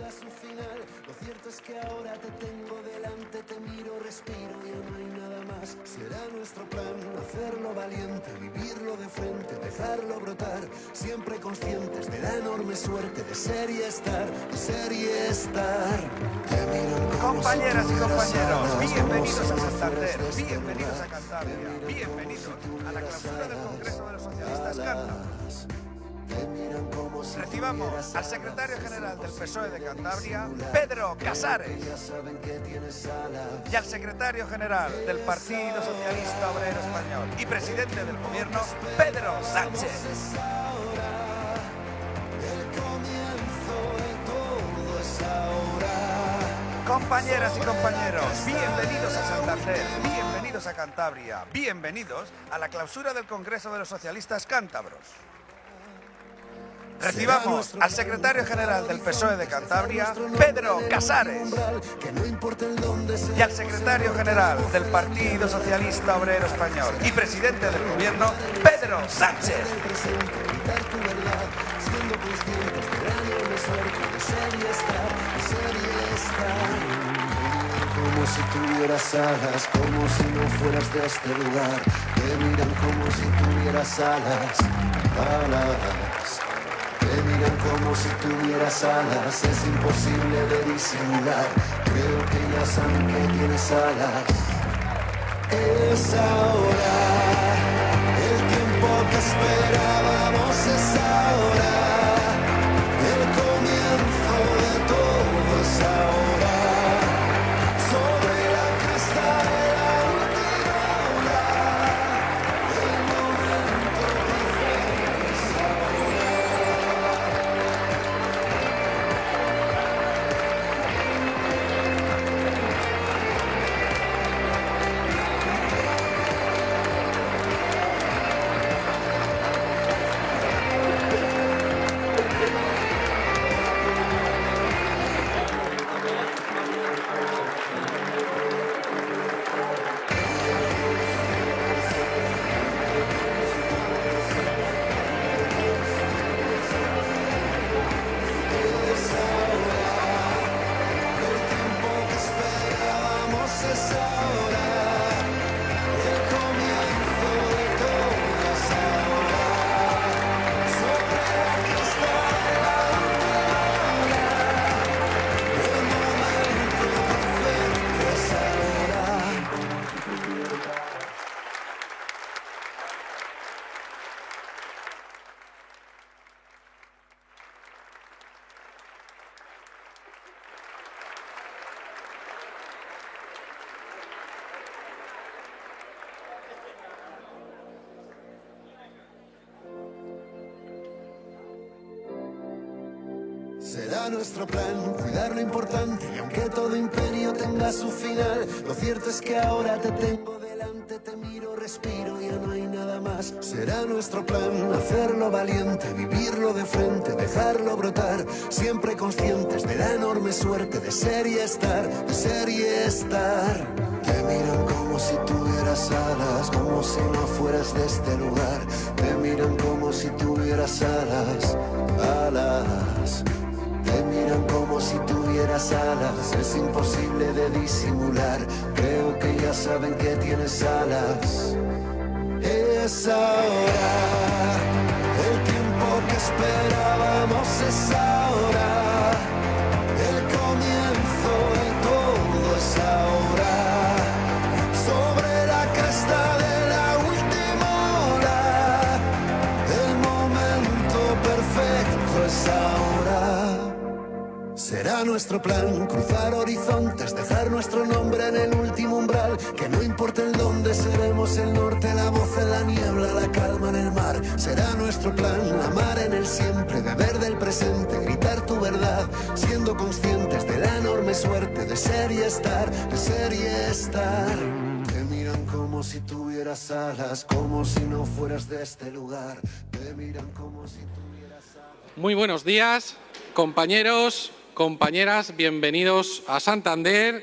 tenga su final. Lo cierto es que ahora te tengo delante, te miro, respiro, ya no hay nada más. Será nuestro plan hacerlo valiente, vivirlo de frente, dejarlo brotar, siempre conscientes de la enorme suerte de ser y estar, de ser y estar. Te miran como Compañeras si y compañeros, alas, bienvenidos como a si no Santander, fueras de este bienvenidos lugar. a Cantabria, bienvenidos a la clausura del Congreso de los Socialistas Cántabros. Recibamos al secretario general del PSOE de Cantabria, Pedro Casares, y al secretario general del Partido Socialista Obrero Español y presidente del Gobierno, Pedro Sánchez. Compañeras y compañeros, bienvenidos a Santander, bienvenidos a Cantabria, bienvenidos a la clausura del Congreso de los Socialistas Cántabros. Recibamos al secretario general del PSOE de Cantabria, Pedro Casares, y al secretario general del Partido Socialista Obrero Español y presidente del Gobierno, Pedro Sánchez. Como si tuvieras alas, como si no fueras de este lugar. Te miran como si tuvieras alas, alas. Te miran como si tuvieras alas, es imposible de disimular. Creo que ya saben que tienes alas. Es ahora, el tiempo que esperábamos es ahora. El comienzo de todo es ahora. Sobre la cresta de la última ola, el momento perfecto es ahora. Será nuestro plan cuidar lo importante, y aunque todo imperio tenga su final, lo cierto es que ahora te tengo delante, te miro, respiro, ya no hay nada más. Será nuestro plan hacerlo valiente, vivirlo de frente, dejarlo brotar, siempre conscientes de la enorme suerte de ser y estar, de ser y estar. Te miran como si tuvieras alas, como si no fueras de este lugar. Te miran como si tuvieras alas, alas. Te miran como si tuvieras alas, es imposible de disimular. Creo que ya saben que tienes alas. Es ahora, el tiempo que esperábamos es ahora. El comienzo de todo es ahora. Sobre la cresta de la última ola, el momento perfecto es ahora. Será nuestro plan cruzar horizontes, dejar nuestro nombre en el último umbral. Que no importa el dónde, seremos el norte, la voz en la niebla, la calma en el mar. Será nuestro plan amar en el siempre, beber del presente, gritar tu verdad, siendo conscientes de la enorme suerte de ser y estar, de ser y estar. Te miran como si tuvieras alas, como si no fueras de este lugar. Te miran como si tuvieras alas. Muy buenos días, compañeros, compañeras, bienvenidos a Santander.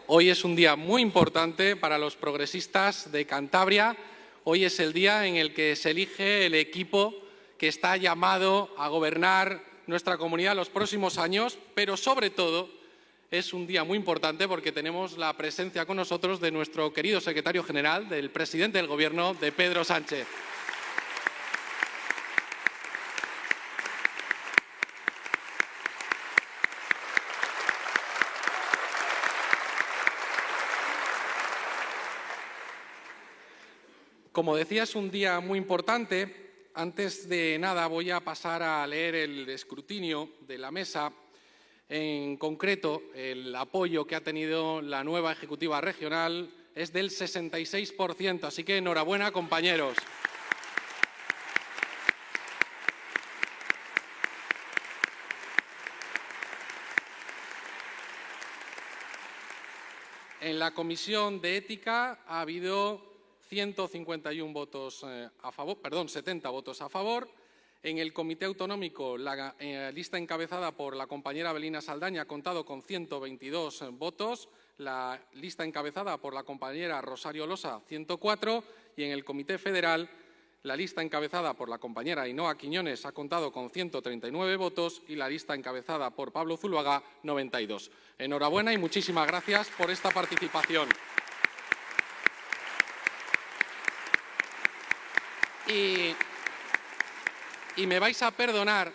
Hoy es un día muy importante para los progresistas de Cantabria. Hoy es el día en el que se elige el equipo que está llamado a gobernar nuestra comunidad los próximos años, pero sobre todo es un día muy importante porque tenemos la presencia con nosotros de nuestro querido secretario general, del presidente del Gobierno, de Pedro Sánchez. Como decía, es un día muy importante. Antes de nada voy a pasar a leer el escrutinio de la mesa. En concreto, el apoyo que ha tenido la nueva Ejecutiva Regional es del 66%, así que enhorabuena, compañeros. En la Comisión de Ética ha habido 151 votos a favor, 70 votos a favor. En el Comité Autonómico, la lista encabezada por la compañera Belina Saldaña ha contado con 122 votos, la lista encabezada por la compañera Rosario Losa, 104, y en el Comité Federal, la lista encabezada por la compañera Ainhoa Quiñones ha contado con 139 votos y la lista encabezada por Pablo Zuluaga, 92. Enhorabuena y muchísimas gracias por esta participación. Y me vais a perdonar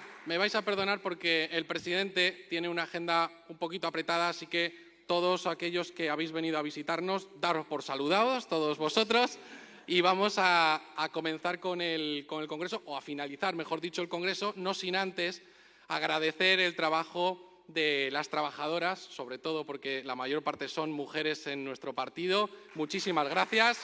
porque el presidente tiene una agenda un poquito apretada, así que todos aquellos que habéis venido a visitarnos, daros por saludados, todos vosotros, y vamos a comenzar con el Congreso, o a finalizar, mejor dicho, el Congreso, no sin antes agradecer el trabajo de las trabajadoras, sobre todo porque la mayor parte son mujeres en nuestro partido. Muchísimas gracias.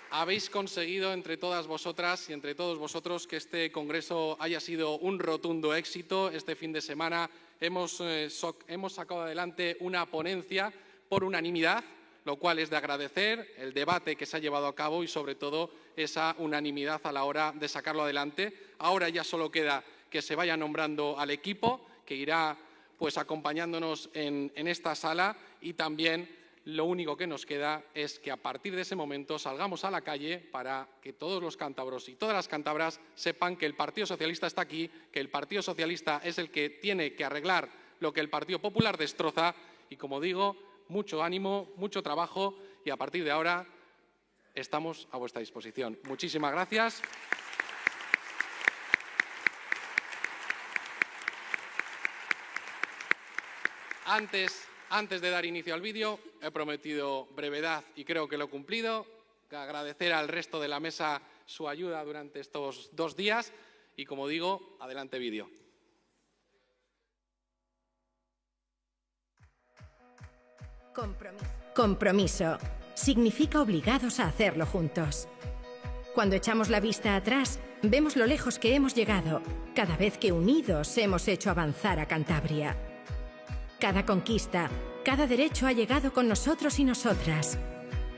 Habéis conseguido entre todas vosotras y entre todos vosotros que este Congreso haya sido un rotundo éxito. Este fin de semana hemos sacado adelante una ponencia por unanimidad, lo cual es de agradecer, el debate que se ha llevado a cabo y sobre todo esa unanimidad a la hora de sacarlo adelante. Ahora ya solo queda que se vaya nombrando al equipo que irá pues acompañándonos en esta sala, y también lo único que nos queda es que a partir de ese momento salgamos a la calle para que todos los cántabros y todas las cántabras sepan que el Partido Socialista está aquí, que el Partido Socialista es el que tiene que arreglar lo que el Partido Popular destroza, y como digo, mucho ánimo, mucho trabajo, y a partir de ahora estamos a vuestra disposición. Muchísimas gracias. Antes de dar inicio al vídeo, he prometido brevedad y creo que lo he cumplido. Agradecer al resto de la mesa su ayuda durante estos 2 días y, como digo, adelante vídeo. Compromiso. Significa obligados a hacerlo juntos. Cuando echamos la vista atrás, vemos lo lejos que hemos llegado, cada vez que unidos hemos hecho avanzar a Cantabria. Cada conquista, cada derecho ha llegado con nosotros y nosotras.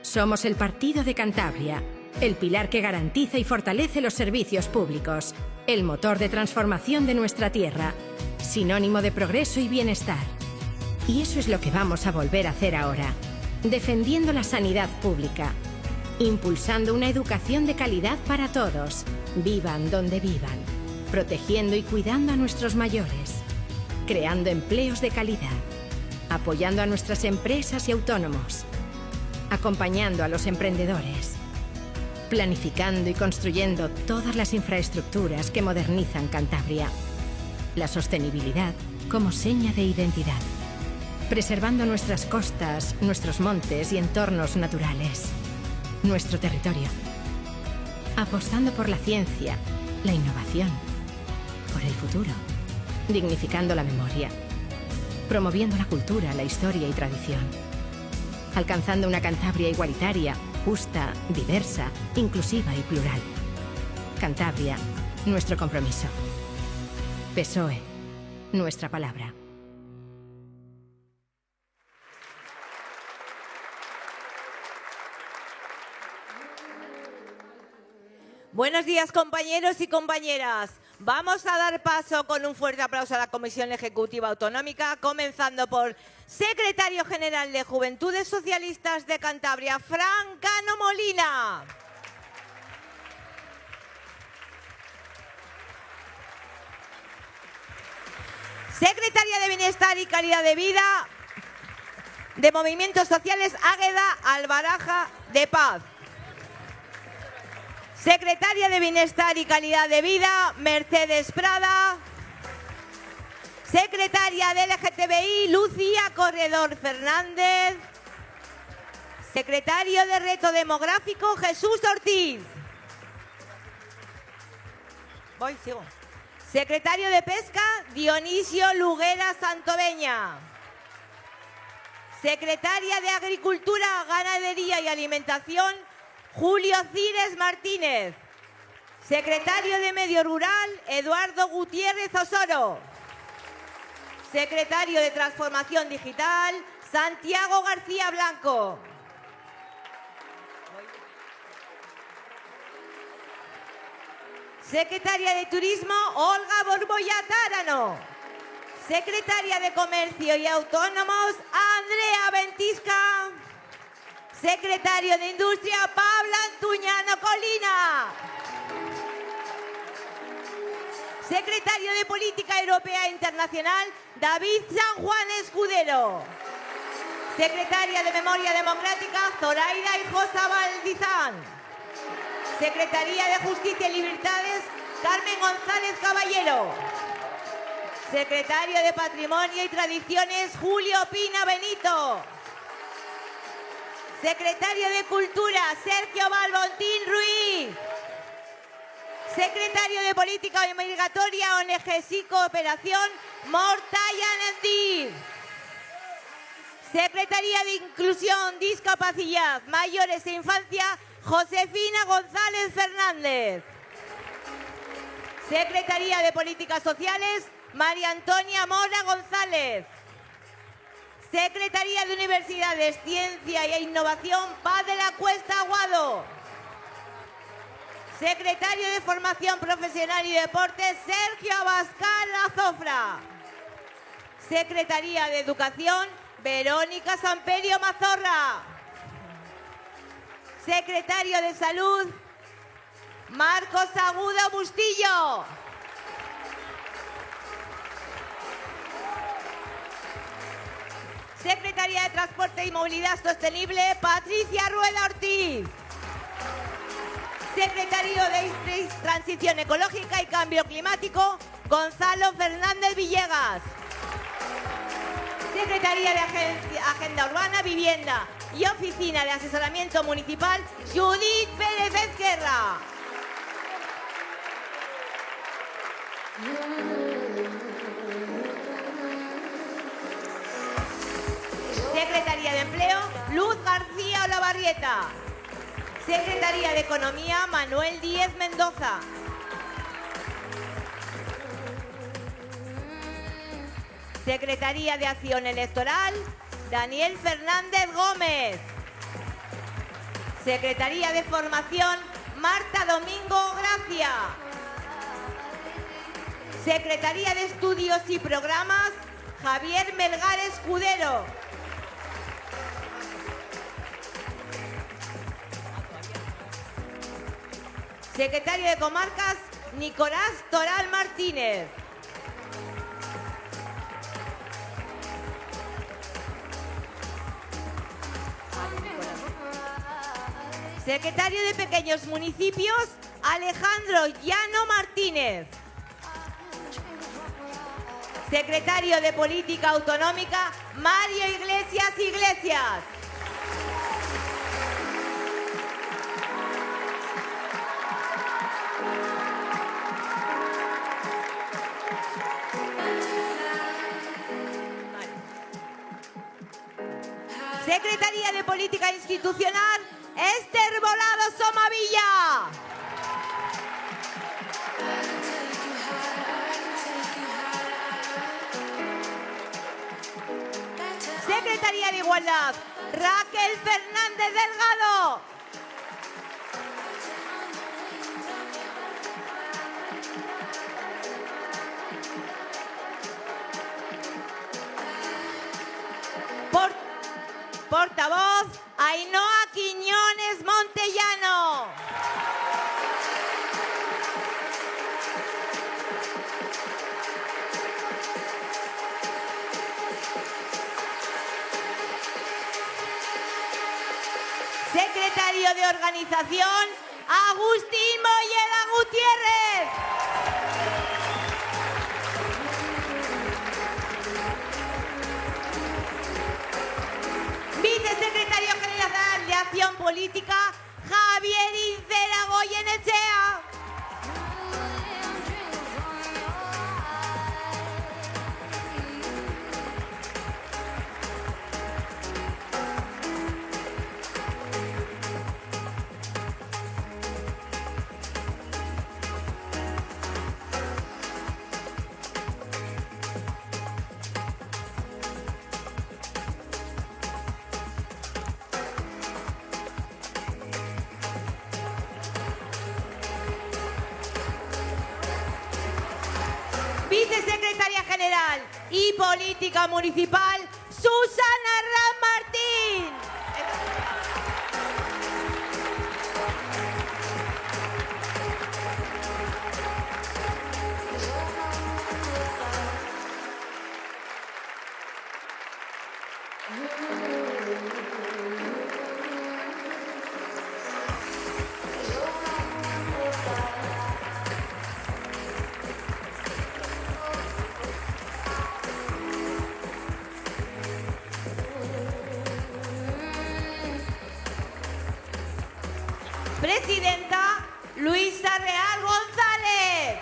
Somos el Partido de Cantabria, el pilar que garantiza y fortalece los servicios públicos, el motor de transformación de nuestra tierra, sinónimo de progreso y bienestar. Y eso es lo que vamos a volver a hacer ahora, defendiendo la sanidad pública, impulsando una educación de calidad para todos, vivan donde vivan, protegiendo y cuidando a nuestros mayores, creando empleos de calidad, apoyando a nuestras empresas y autónomos, acompañando a los emprendedores, planificando y construyendo todas las infraestructuras que modernizan Cantabria, la sostenibilidad como seña de identidad, preservando nuestras costas, nuestros montes y entornos naturales, nuestro territorio, apostando por la ciencia, la innovación, por el futuro, dignificando la memoria, promoviendo la cultura, la historia y tradición, alcanzando una Cantabria igualitaria, justa, diversa, inclusiva y plural. Cantabria, nuestro compromiso. PSOE, nuestra palabra. Buenos días, compañeros y compañeras. Vamos a dar paso con un fuerte aplauso a la Comisión Ejecutiva Autonómica, comenzando por Secretario General de Juventudes Socialistas de Cantabria, Fran Cano Molina. Secretaria de Bienestar y Calidad de Vida de Movimientos Sociales, Águeda Albaraja de Paz. Secretaria de Bienestar y Calidad de Vida, Mercedes Prada. Secretaria de LGTBI, Lucía Corredor Fernández. Secretario de Reto Demográfico, Jesús Ortiz. Sigo. Secretario de Pesca, Dionisio Luguera Santoveña. Secretaria de Agricultura, Ganadería y Alimentación, Julio Cires Martínez. Secretario de Medio Rural, Eduardo Gutiérrez Osoro. Secretario de Transformación Digital, Santiago García Blanco. Secretaria de Turismo, Olga Borbolla Tárano. Secretaria de Comercio y Autónomos, Andrea Ventisca. Secretario de Industria, Pablo Antuñano Colina. Secretario de Política Europea e Internacional, David San Juan Escudero. Secretaria de Memoria Democrática, Zoraida Hijosa Valdizán. Secretaría de Justicia y Libertades, Carmen González Caballero. Secretario de Patrimonio y Tradiciones, Julio Pina Benito. Secretario de Cultura, Sergio Balbontín Ruiz. Secretario de Política Migratoria, ONG y Cooperación, Mortaya Nendir. Secretaría de Inclusión, Discapacidad, Mayores e Infancia, Josefina González Fernández. Secretaría de Políticas Sociales, María Antonia Mora González. Secretaría de Universidades, Ciencia e Innovación, Paz de la Cuesta Aguado. Secretario de Formación Profesional y Deportes, Sergio Abascal Azofra. Secretaría de Educación, Verónica Samperio Mazorra. Secretario de Salud, Marcos Agudo Bustillo. Secretaría de Transporte y Movilidad Sostenible, Patricia Rueda Ortiz. Secretario de Transición Ecológica y Cambio Climático, Gonzalo Fernández Villegas. Secretaría de Agenda Urbana, Vivienda y Oficina de Asesoramiento Municipal, Judith Pérez Ezquerra. Secretaría de Empleo, Luz García Olavarrieta. Secretaría de Economía, Manuel Díez Mendoza. Secretaría de Acción Electoral, Daniel Fernández Gómez. Secretaría de Formación, Marta Domingo Gracia. Secretaría de Estudios y Programas, Javier Melgar Escudero. Secretario de Comarcas, Nicolás Toral Martínez. Secretario de Pequeños Municipios, Alejandro Llano Martínez. Secretario de Política Autonómica, Mario Iglesias Iglesias. Secretaría de Política Institucional, Esther Volado Somavilla. Secretaría de Igualdad, Raquel Fernández Delgado. portavoz, Ainhoa Quiñones Montellano. Secretario de Organización, Agustín Molleda Gutiérrez. Vicesecretario General de Acción Política, Javier Incera Goyenechea. Vicesecretaria General y Política Municipal, Susana Ram Martín. Presidenta Luisa Real González.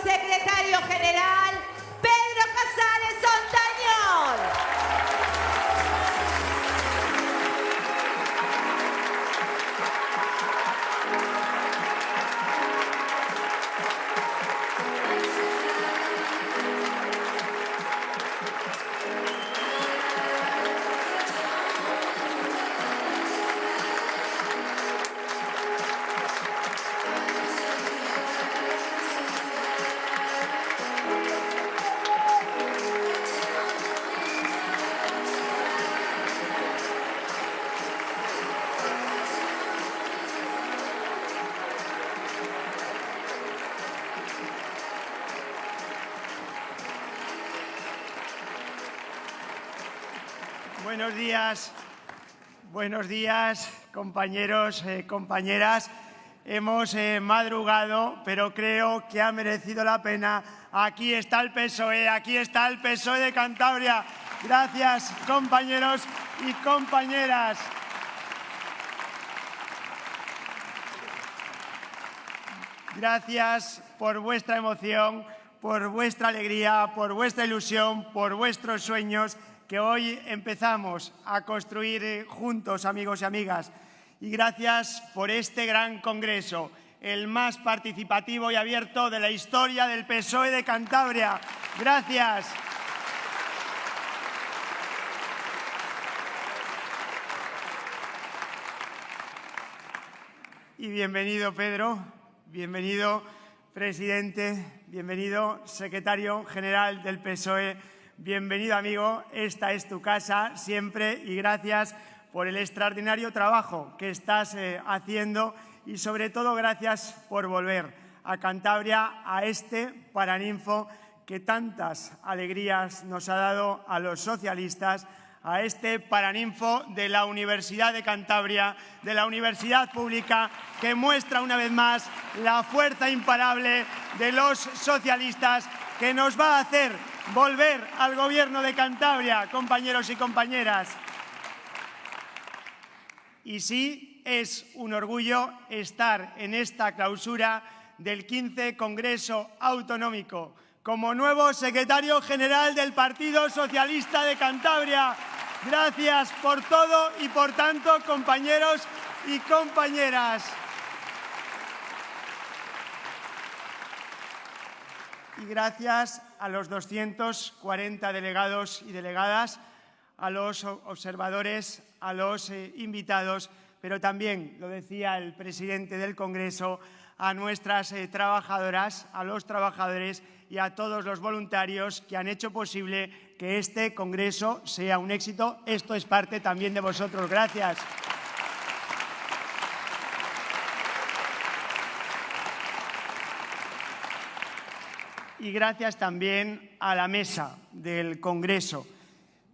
Secretario General, Pedro Casares Ontañón. Buenos días, compañeros, compañeras. Hemos madrugado, pero creo que ha merecido la pena. Aquí está el PSOE, aquí está el PSOE de Cantabria. Gracias, compañeros y compañeras. Gracias por vuestra emoción, por vuestra alegría, por vuestra ilusión, por vuestros sueños que hoy empezamos a construir juntos, amigos y amigas. Y gracias por este gran congreso, el más participativo y abierto de la historia del PSOE de Cantabria. Gracias. Y bienvenido, Pedro, bienvenido, presidente, bienvenido, secretario general del PSOE. Bienvenido, amigo, esta es tu casa siempre y gracias por el extraordinario trabajo que estás haciendo y sobre todo gracias por volver a Cantabria, a este Paraninfo que tantas alegrías nos ha dado a los socialistas, a este Paraninfo de la Universidad de Cantabria, de la Universidad Pública, que muestra una vez más la fuerza imparable de los socialistas que nos va a hacer volver al Gobierno de Cantabria, compañeros y compañeras. Y sí, es un orgullo estar en esta clausura del 15 Congreso Autonómico, como nuevo secretario general del Partido Socialista de Cantabria. Gracias por todo y por tanto, compañeros y compañeras. Y gracias a los 240 delegados y delegadas, a los observadores, a los invitados, pero también, lo decía el presidente del Congreso, a nuestras trabajadoras, a los trabajadores y a todos los voluntarios que han hecho posible que este Congreso sea un éxito. Esto es parte también de vosotros. Gracias. Y gracias también a la mesa del Congreso.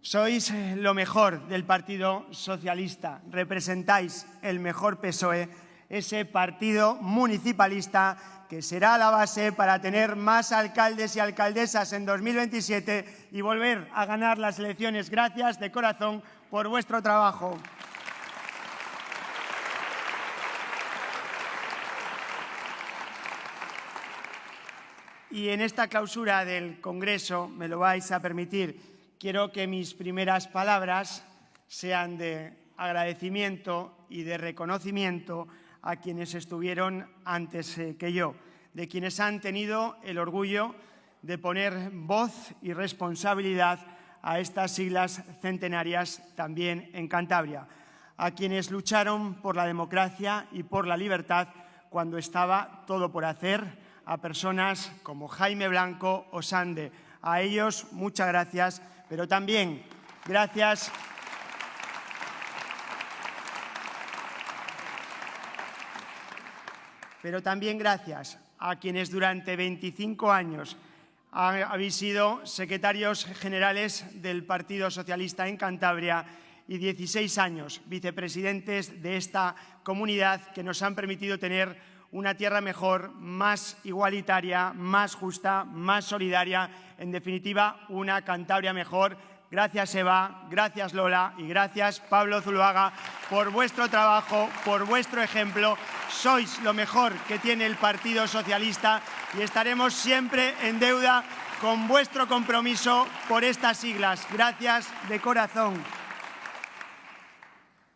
Sois lo mejor del Partido Socialista, representáis el mejor PSOE, ese partido municipalista que será la base para tener más alcaldes y alcaldesas en 2027 y volver a ganar las elecciones. Gracias de corazón por vuestro trabajo. Y en esta clausura del Congreso, me lo vais a permitir, quiero que mis primeras palabras sean de agradecimiento y de reconocimiento a quienes estuvieron antes que yo, de quienes han tenido el orgullo de poner voz y responsabilidad a estas siglas centenarias también en Cantabria, a quienes lucharon por la democracia y por la libertad cuando estaba todo por hacer, a personas como Jaime Blanco o Sande. A ellos muchas gracias, pero también gracias a quienes durante 25 años habéis sido secretarios generales del Partido Socialista en Cantabria y 16 años vicepresidentes de esta comunidad que nos han permitido tener una tierra mejor, más igualitaria, más justa, más solidaria, en definitiva, una Cantabria mejor. Gracias, Eva, gracias, Lola, y gracias, Pablo Zuluaga, por vuestro trabajo, por vuestro ejemplo. Sois lo mejor que tiene el Partido Socialista y estaremos siempre en deuda con vuestro compromiso por estas siglas. Gracias de corazón.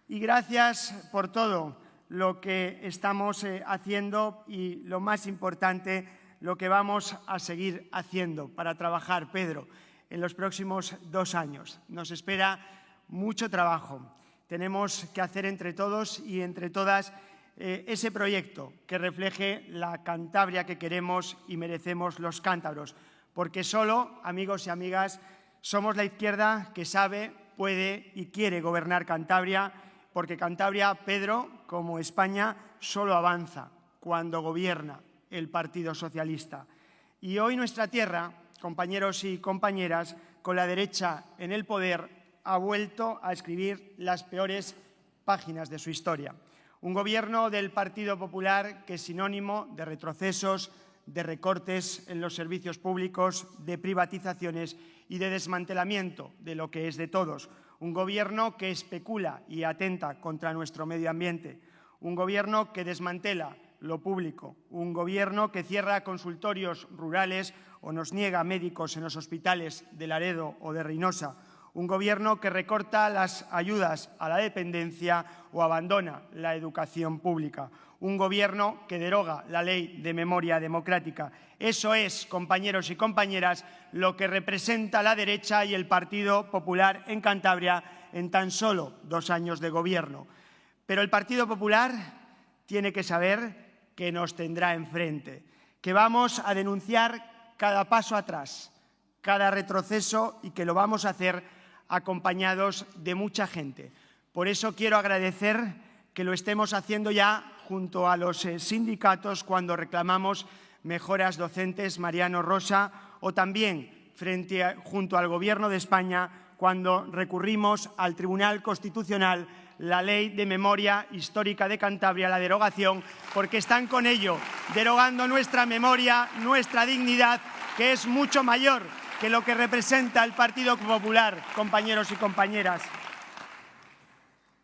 Y gracias por todo lo que estamos haciendo y, lo más importante, lo que vamos a seguir haciendo para trabajar, Pedro, en los próximos 2 años. Nos espera mucho trabajo. Tenemos que hacer entre todos y entre todas ese proyecto que refleje la Cantabria que queremos y merecemos los cántabros, porque solo, amigos y amigas, somos la izquierda que sabe, puede y quiere gobernar Cantabria, porque Cantabria, Pedro, como España, solo avanza cuando gobierna el Partido Socialista. Y hoy nuestra tierra, compañeros y compañeras, con la derecha en el poder, ha vuelto a escribir las peores páginas de su historia. Un gobierno del Partido Popular que es sinónimo de retrocesos, de recortes en los servicios públicos, de privatizaciones y de desmantelamiento de lo que es de todos. Un gobierno que especula y atenta contra nuestro medio ambiente. Un gobierno que desmantela lo público. Un gobierno que cierra consultorios rurales o nos niega médicos en los hospitales de Laredo o de Reynosa. Un gobierno que recorta las ayudas a la dependencia o abandona la educación pública. Un gobierno que deroga la ley de memoria democrática. Eso es, compañeros y compañeras, lo que representa la derecha y el Partido Popular en Cantabria en tan solo 2 años de gobierno. Pero el Partido Popular tiene que saber que nos tendrá enfrente, que vamos a denunciar cada paso atrás, cada retroceso y que lo vamos a hacer acompañados de mucha gente. Por eso quiero agradecer que lo estemos haciendo ya junto a los sindicatos cuando reclamamos mejoras docentes, Mariano Rosa, o también junto al Gobierno de España cuando recurrimos al Tribunal Constitucional la Ley de Memoria Histórica de Cantabria, la derogación, porque están con ello derogando nuestra memoria, nuestra dignidad, que es mucho mayor que lo que representa el Partido Popular, compañeros y compañeras.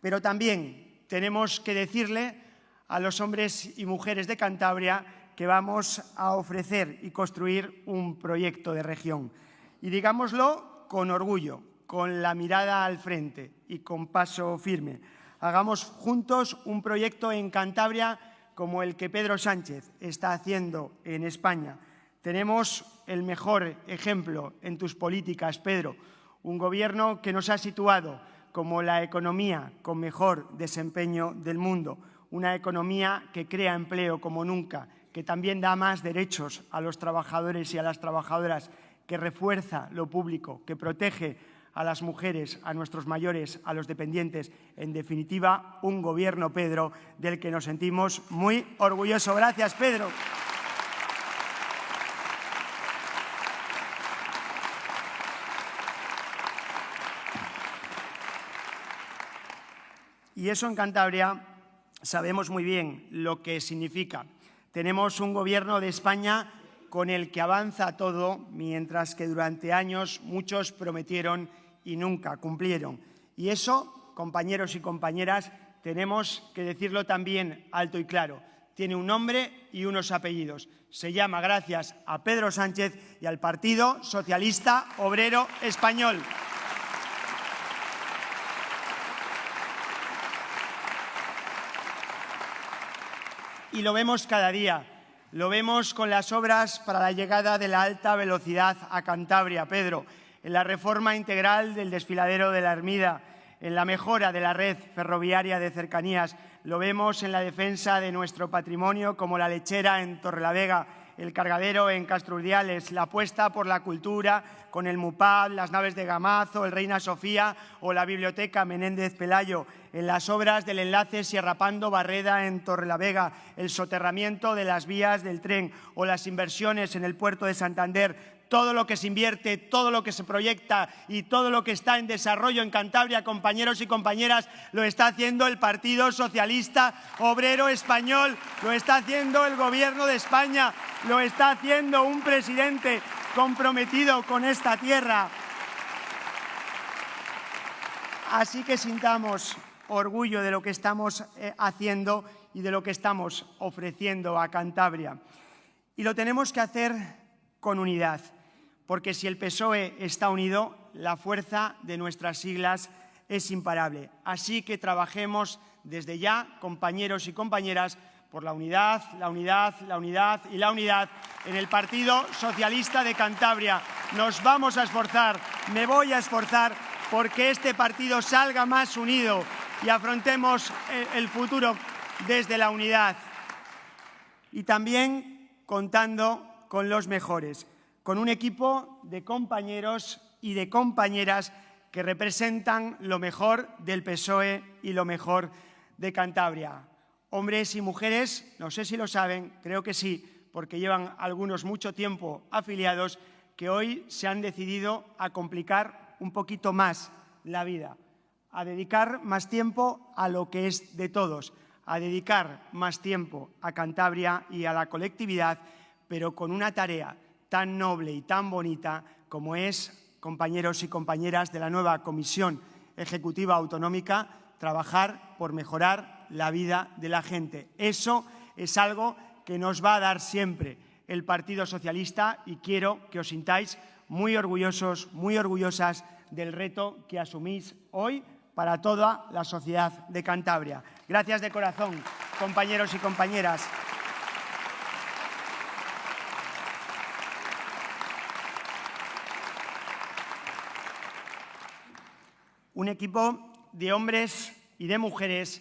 Pero también tenemos que decirle a los hombres y mujeres de Cantabria que vamos a ofrecer y construir un proyecto de región. Y digámoslo con orgullo, con la mirada al frente y con paso firme. Hagamos juntos un proyecto en Cantabria como el que Pedro Sánchez está haciendo en España. Tenemos el mejor ejemplo en tus políticas, Pedro, un gobierno que nos ha situado como la economía con mejor desempeño del mundo, una economía que crea empleo como nunca, que también da más derechos a los trabajadores y a las trabajadoras, que refuerza lo público, que protege a las mujeres, a nuestros mayores, a los dependientes. En definitiva, un gobierno, Pedro, del que nos sentimos muy orgullosos. Gracias, Pedro. Y eso en Cantabria sabemos muy bien lo que significa. Tenemos un gobierno de España con el que avanza todo, mientras que durante años muchos prometieron y nunca cumplieron. Y eso, compañeros y compañeras, tenemos que decirlo también alto y claro. Tiene un nombre y unos apellidos. Se llama gracias a Pedro Sánchez y al Partido Socialista Obrero Español. Y lo vemos cada día. Lo vemos con las obras para la llegada de la alta velocidad a Cantabria, Pedro, en la reforma integral del desfiladero de la Ermida, en la mejora de la red ferroviaria de cercanías. Lo vemos en la defensa de nuestro patrimonio, como la lechera en Torrelavega, el cargadero en Castrurdiales, la apuesta por la cultura con el MUPAD, las naves de Gamazo, el Reina Sofía o la Biblioteca Menéndez Pelayo, en las obras del enlace Sierrapando-Barreda en Torrelavega, el soterramiento de las vías del tren o las inversiones en el puerto de Santander. Todo lo que se invierte, todo lo que se proyecta y todo lo que está en desarrollo en Cantabria, compañeros y compañeras, lo está haciendo el Partido Socialista Obrero Español, lo está haciendo el Gobierno de España, lo está haciendo un presidente comprometido con esta tierra. Así que sintamos orgullo de lo que estamos haciendo y de lo que estamos ofreciendo a Cantabria. Y lo tenemos que hacer con unidad. Porque si el PSOE está unido, la fuerza de nuestras siglas es imparable. Así que trabajemos desde ya, compañeros y compañeras, por la unidad, la unidad, la unidad y la unidad en el Partido Socialista de Cantabria. Nos vamos a esforzar, me voy a esforzar porque este partido salga más unido y afrontemos el futuro desde la unidad. Y también contando con los mejores, con un equipo de compañeros y de compañeras que representan lo mejor del PSOE y lo mejor de Cantabria. Hombres y mujeres, no sé si lo saben, creo que sí, porque llevan algunos mucho tiempo afiliados, que hoy se han decidido a complicar un poquito más la vida, a dedicar más tiempo a lo que es de todos, a dedicar más tiempo a Cantabria y a la colectividad, pero con una tarea tan noble y tan bonita como es, compañeros y compañeras de la nueva Comisión Ejecutiva Autonómica, trabajar por mejorar la vida de la gente. Eso es algo que nos va a dar siempre el Partido Socialista y quiero que os sintáis muy orgullosos, muy orgullosas del reto que asumís hoy para toda la sociedad de Cantabria. Gracias de corazón, compañeros y compañeras. Un equipo de hombres y de mujeres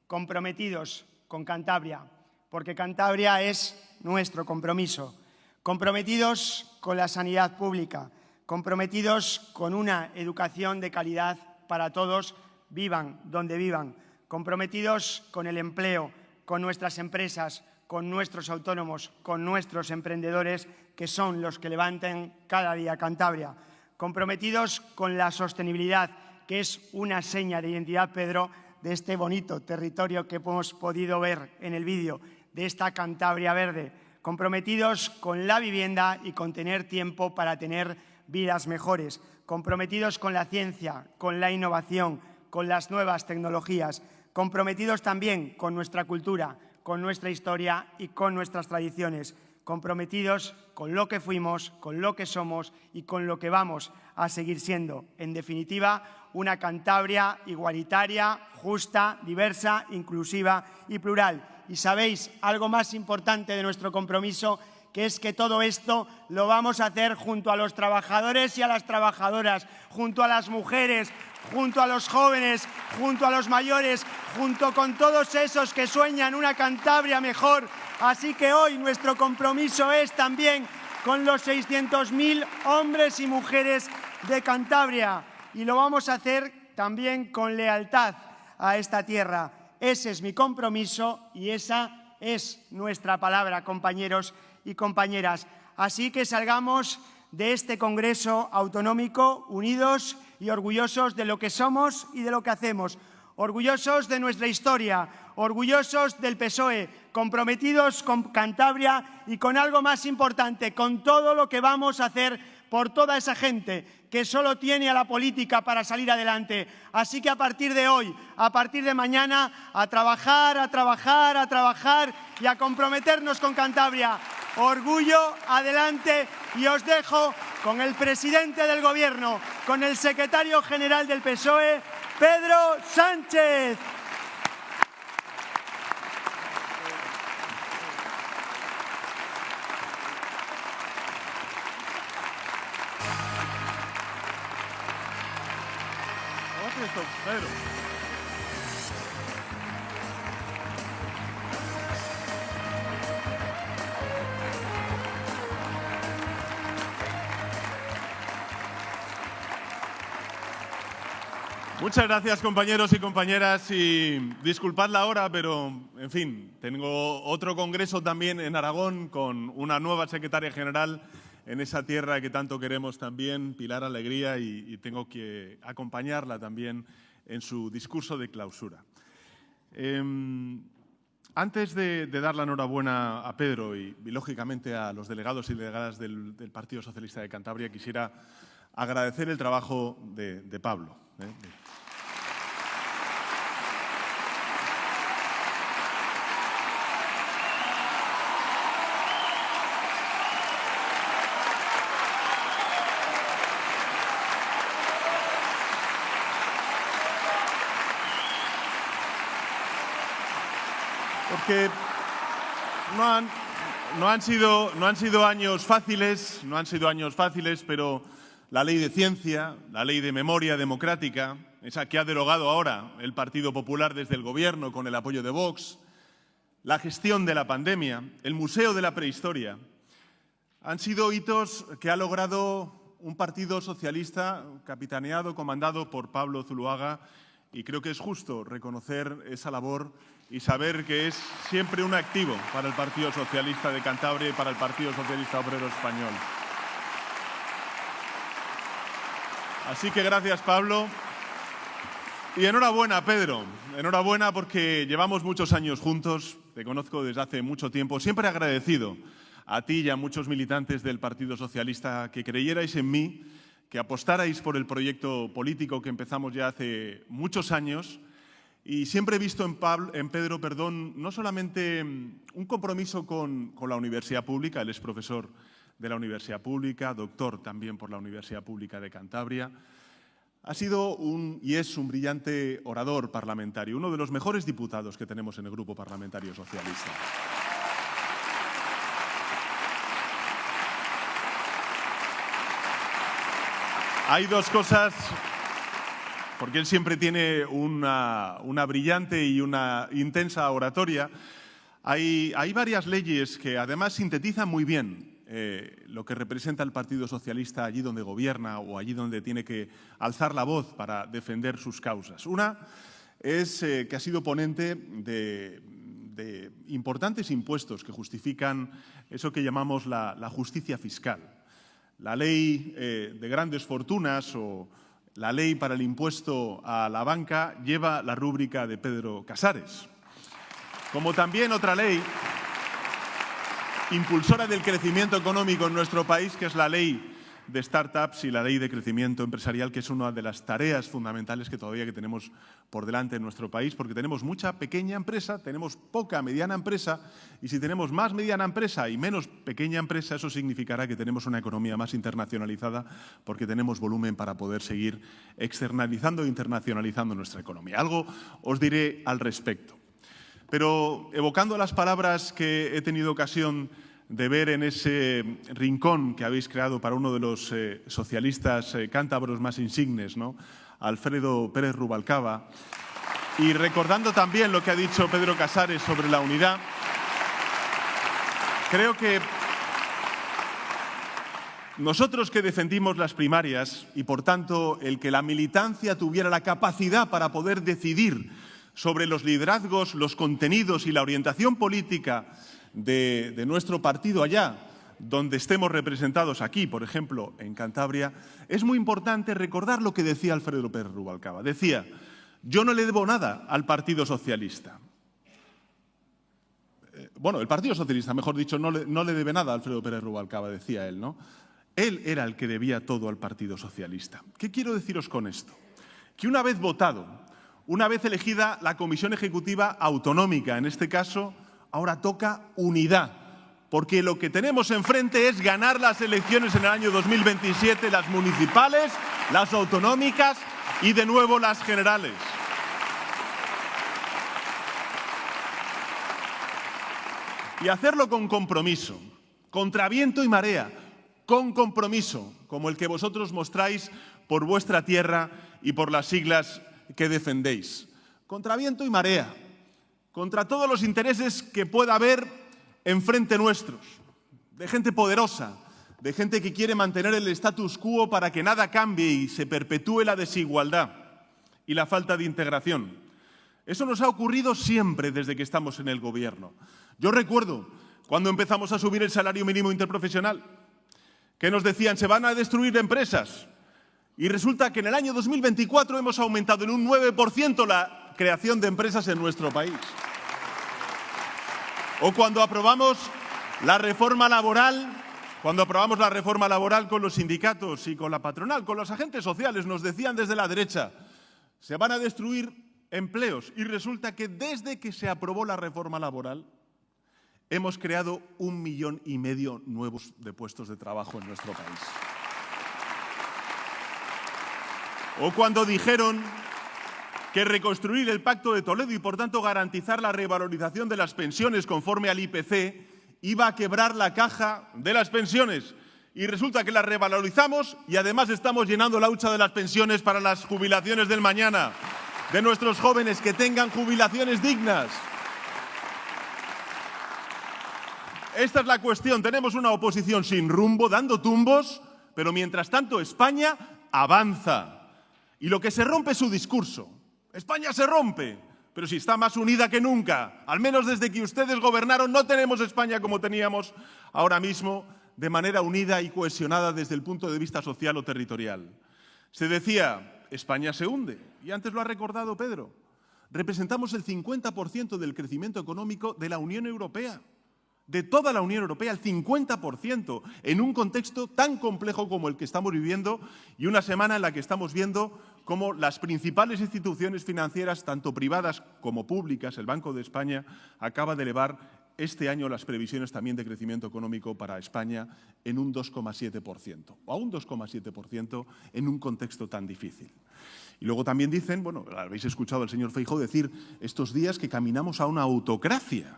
comprometidos con Cantabria, porque Cantabria es nuestro compromiso. Comprometidos con la sanidad pública, comprometidos con una educación de calidad para todos, vivan donde vivan, comprometidos con el empleo, con nuestras empresas, con nuestros autónomos, con nuestros emprendedores, que son los que levantan cada día Cantabria, comprometidos con la sostenibilidad, que es una seña de identidad, Pedro, de este bonito territorio que hemos podido ver en el vídeo, de esta Cantabria verde, comprometidos con la vivienda y con tener tiempo para tener vidas mejores, comprometidos con la ciencia, con la innovación, con las nuevas tecnologías, comprometidos también con nuestra cultura, con nuestra historia y con nuestras tradiciones, comprometidos con lo que fuimos, con lo que somos y con lo que vamos a seguir siendo. En definitiva, una Cantabria igualitaria, justa, diversa, inclusiva y plural. Y sabéis, algo más importante de nuestro compromiso, que es que todo esto lo vamos a hacer junto a los trabajadores y a las trabajadoras, junto a las mujeres, junto a los jóvenes, junto a los mayores, junto con todos esos que sueñan una Cantabria mejor. Así que hoy nuestro compromiso es también con los 600.000 hombres y mujeres de Cantabria. Y lo vamos a hacer también con lealtad a esta tierra. Ese es mi compromiso y esa es nuestra palabra, compañeros y compañeras. Así que salgamos de este Congreso Autonómico unidos y orgullosos de lo que somos y de lo que hacemos. Orgullosos de nuestra historia, orgullosos del PSOE, comprometidos con Cantabria y con algo más importante, con todo lo que vamos a hacer por toda esa gente que solo tiene a la política para salir adelante. Así que a partir de hoy, a partir de mañana, a trabajar, a trabajar, a trabajar y a comprometernos con Cantabria. Orgullo, adelante, y os dejo con el presidente del Gobierno, con el secretario general del PSOE, Pedro Sánchez. Pedro. Muchas gracias, compañeros y compañeras, y disculpad la hora, pero, en fin, tengo otro congreso también en Aragón con una nueva secretaria general en esa tierra que tanto queremos también, Pilar Alegría, y tengo que acompañarla también en su discurso de clausura. Antes de dar la enhorabuena a Pedro y lógicamente, a los delegados y delegadas del Partido Socialista de Cantabria, quisiera agradecer el trabajo de Pablo. Porque no han sido años fáciles, pero la ley de ciencia, la ley de memoria democrática, esa que ha derogado ahora el Partido Popular desde el Gobierno con el apoyo de Vox, la gestión de la pandemia, el Museo de la Prehistoria, han sido hitos que ha logrado un Partido Socialista capitaneado, comandado por Pablo Zuloaga, y creo que es justo reconocer esa labor y saber que es siempre un activo para el Partido Socialista de Cantabria y para el Partido Socialista Obrero Español. Así que gracias, Pablo. Y enhorabuena, Pedro. Enhorabuena porque llevamos muchos años juntos, te conozco desde hace mucho tiempo. Siempre agradecido a ti y a muchos militantes del Partido Socialista que creyerais en mí, que apostarais por el proyecto político que empezamos ya hace muchos años. Y siempre he visto en Pedro, no solamente un compromiso con la universidad pública, él es profesor de la Universidad Pública, doctor también por la Universidad Pública de Cantabria. Ha sido y es un brillante orador parlamentario, uno de los mejores diputados que tenemos en el Grupo Parlamentario Socialista. Hay dos cosas, porque él siempre tiene una brillante y una intensa oratoria. Hay varias leyes que además sintetizan muy bien lo que representa el Partido Socialista allí donde gobierna o allí donde tiene que alzar la voz para defender sus causas. Una es que ha sido ponente de importantes impuestos que justifican eso que llamamos la justicia fiscal. La ley de grandes fortunas o la ley para el impuesto a la banca lleva la rúbrica de Pedro Casares. Como también otra ley impulsora del crecimiento económico en nuestro país, que es la ley de startups y la ley de crecimiento empresarial, que es una de las tareas fundamentales que todavía tenemos por delante en nuestro país, porque tenemos mucha pequeña empresa, tenemos poca mediana empresa, y si tenemos más mediana empresa y menos pequeña empresa, eso significará que tenemos una economía más internacionalizada, porque tenemos volumen para poder seguir externalizando e internacionalizando nuestra economía. Algo os diré al respecto. Pero evocando las palabras que he tenido ocasión de ver en ese rincón que habéis creado para uno de los socialistas cántabros más insignes, ¿no?, Alfredo Pérez Rubalcaba, y recordando también lo que ha dicho Pedro Casares sobre la unidad, creo que nosotros que defendimos las primarias y, por tanto, el que la militancia tuviera la capacidad para poder decidir sobre los liderazgos, los contenidos y la orientación política de nuestro partido allá, donde estemos representados aquí, por ejemplo, en Cantabria, es muy importante recordar lo que decía Alfredo Pérez Rubalcaba. Decía: yo no le debo nada al Partido Socialista. Bueno, el Partido Socialista, mejor dicho, no le debe nada a Alfredo Pérez Rubalcaba, decía él, ¿no? Él era el que debía todo al Partido Socialista. ¿Qué quiero deciros con esto? Que una vez votado, una vez elegida la Comisión Ejecutiva Autonómica, en este caso, ahora toca unidad, porque lo que tenemos enfrente es ganar las elecciones en el año 2027, las municipales, las autonómicas y de nuevo las generales. Y hacerlo con compromiso, contra viento y marea, con compromiso, como el que vosotros mostráis por vuestra tierra y por las siglas que defendéis. Contra viento y marea, contra todos los intereses que pueda haber enfrente nuestros, de gente poderosa, de gente que quiere mantener el status quo para que nada cambie y se perpetúe la desigualdad y la falta de integración. Eso nos ha ocurrido siempre desde que estamos en el Gobierno. Yo recuerdo cuando empezamos a subir el salario mínimo interprofesional, que nos decían: se van a destruir empresas. Y resulta que en el año 2024 hemos aumentado en un 9% la creación de empresas en nuestro país. O cuando aprobamos la reforma laboral, con los sindicatos y con la patronal, con los agentes sociales, nos decían desde la derecha: se van a destruir empleos. Y resulta que desde que se aprobó la reforma laboral hemos creado 1,5 millones nuevos de puestos de trabajo en nuestro país. O cuando dijeron que reconstruir el Pacto de Toledo y, por tanto, garantizar la revalorización de las pensiones conforme al IPC iba a quebrar la caja de las pensiones. Y resulta que las revalorizamos y además estamos llenando la hucha de las pensiones para las jubilaciones del mañana, de nuestros jóvenes, que tengan jubilaciones dignas. Esta es la cuestión. Tenemos una oposición sin rumbo, dando tumbos, pero mientras tanto España avanza. Y lo que se rompe es su discurso. España se rompe, pero si está más unida que nunca. Al menos desde que ustedes gobernaron no tenemos España como teníamos ahora mismo, de manera unida y cohesionada desde el punto de vista social o territorial. Se decía: España se hunde. Y antes lo ha recordado Pedro. Representamos el 50% del crecimiento económico de la Unión Europea. De toda la Unión Europea, el 50%, en un contexto tan complejo como el que estamos viviendo y una semana en la que estamos viendo cómo las principales instituciones financieras, tanto privadas como públicas, el Banco de España, acaba de elevar este año las previsiones también de crecimiento económico para España en un 2,7%, o a un 2,7% en un contexto tan difícil. Y luego también dicen, bueno, habéis escuchado al señor Feijóo decir estos días que caminamos a una autocracia.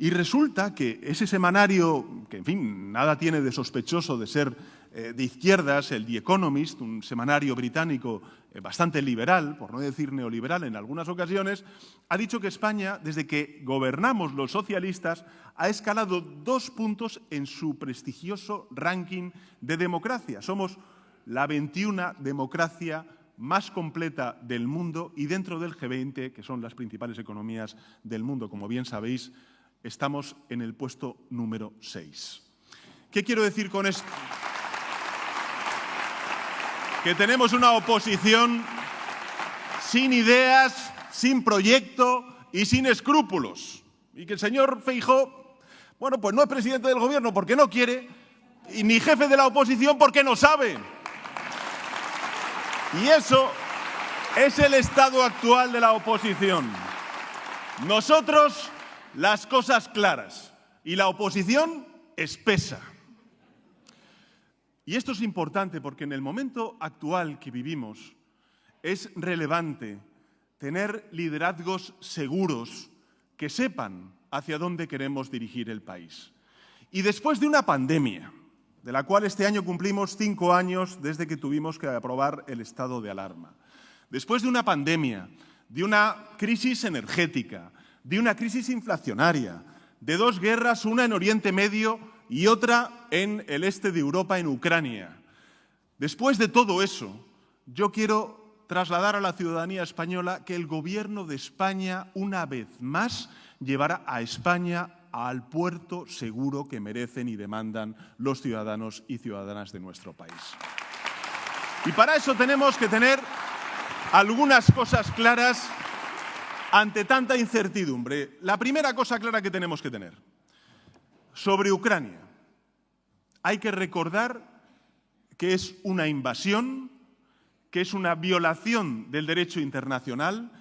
Y resulta que ese semanario, que en fin, nada tiene de sospechoso de ser de izquierdas, el The Economist, un semanario británico bastante liberal, por no decir neoliberal en algunas ocasiones, ha dicho que España, desde que gobernamos los socialistas, ha escalado 2 puntos en su prestigioso ranking de democracia. Somos la 21ª democracia más completa del mundo y dentro del G20, que son las principales economías del mundo, como bien sabéis, estamos en el puesto número 6. ¿Qué quiero decir con esto? Que tenemos una oposición sin ideas, sin proyecto y sin escrúpulos. Y que el señor Feijóo, bueno, pues no es presidente del Gobierno porque no quiere, y ni jefe de la oposición porque no sabe. Y eso es el estado actual de la oposición. Nosotros, las cosas claras, y la oposición espesa. Y esto es importante porque en el momento actual que vivimos es relevante tener liderazgos seguros que sepan hacia dónde queremos dirigir el país. Y después de una pandemia, de la cual este año cumplimos 5 años desde que tuvimos que aprobar el estado de alarma, después de una pandemia, de una crisis energética, de una crisis inflacionaria, de 2 guerras, una en Oriente Medio y otra en el este de Europa, en Ucrania. Después de todo eso, yo quiero trasladar a la ciudadanía española que el Gobierno de España, una vez más, llevará a España al puerto seguro que merecen y demandan los ciudadanos y ciudadanas de nuestro país. Y para eso tenemos que tener algunas cosas claras ante tanta incertidumbre. La primera cosa clara que tenemos que tener sobre Ucrania. Hay que recordar que es una invasión, que es una violación del derecho internacional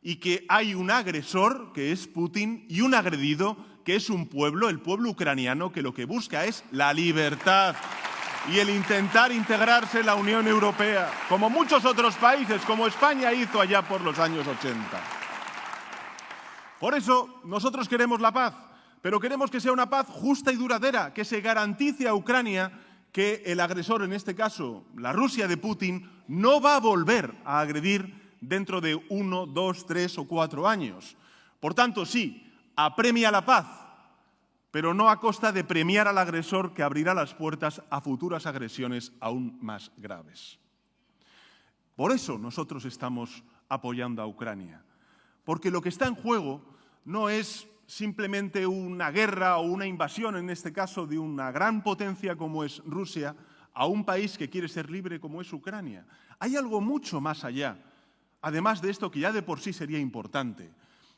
y que hay un agresor, que es Putin, y un agredido, que es un pueblo, el pueblo ucraniano, que lo que busca es la libertad y el intentar integrarse en la Unión Europea, como muchos otros países, como España hizo allá por los años 80. Por eso nosotros queremos la paz, pero queremos que sea una paz justa y duradera, que se garantice a Ucrania que el agresor, en este caso la Rusia de Putin, no va a volver a agredir dentro de 1, 2, 3 o 4 años. Por tanto, sí, apremia la paz, pero no a costa de premiar al agresor que abrirá las puertas a futuras agresiones aún más graves. Por eso nosotros estamos apoyando a Ucrania, porque lo que está en juego no es simplemente una guerra o una invasión, en este caso de una gran potencia como es Rusia, a un país que quiere ser libre como es Ucrania. Hay algo mucho más allá, además de esto que ya de por sí sería importante,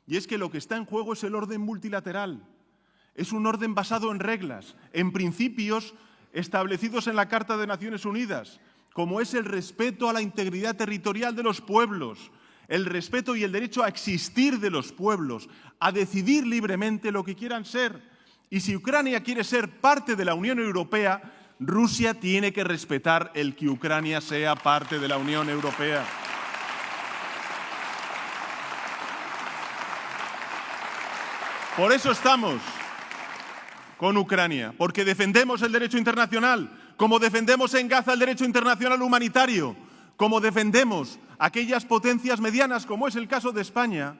y es que lo que está en juego es el orden multilateral. Es un orden basado en reglas, en principios establecidos en la Carta de Naciones Unidas, como es el respeto a la integridad territorial de los pueblos, el respeto y el derecho a existir de los pueblos, a decidir libremente lo que quieran ser. Y si Ucrania quiere ser parte de la Unión Europea, Rusia tiene que respetar el que Ucrania sea parte de la Unión Europea. Por eso estamos con Ucrania, porque defendemos el derecho internacional, como defendemos en Gaza el derecho internacional humanitario, como defendemos aquellas potencias medianas, como es el caso de España,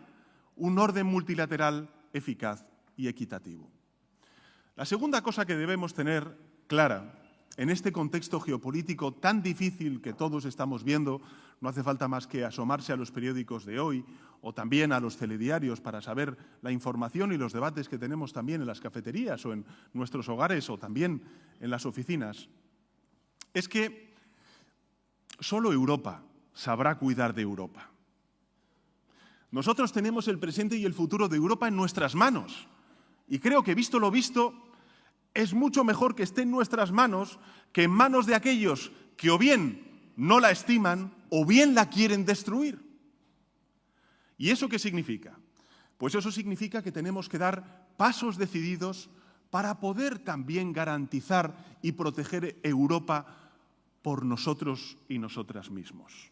un orden multilateral eficaz y equitativo. La segunda cosa que debemos tener clara en este contexto geopolítico tan difícil que todos estamos viendo, no hace falta más que asomarse a los periódicos de hoy o también a los telediarios para saber la información y los debates que tenemos también en las cafeterías o en nuestros hogares o también en las oficinas, es que solo Europa sabrá cuidar de Europa. Nosotros tenemos el presente y el futuro de Europa en nuestras manos y creo que, visto lo visto, es mucho mejor que esté en nuestras manos que en manos de aquellos que o bien no la estiman o bien la quieren destruir. ¿Y eso qué significa? Pues eso significa que tenemos que dar pasos decididos para poder también garantizar y proteger Europa por nosotros y nosotras mismos.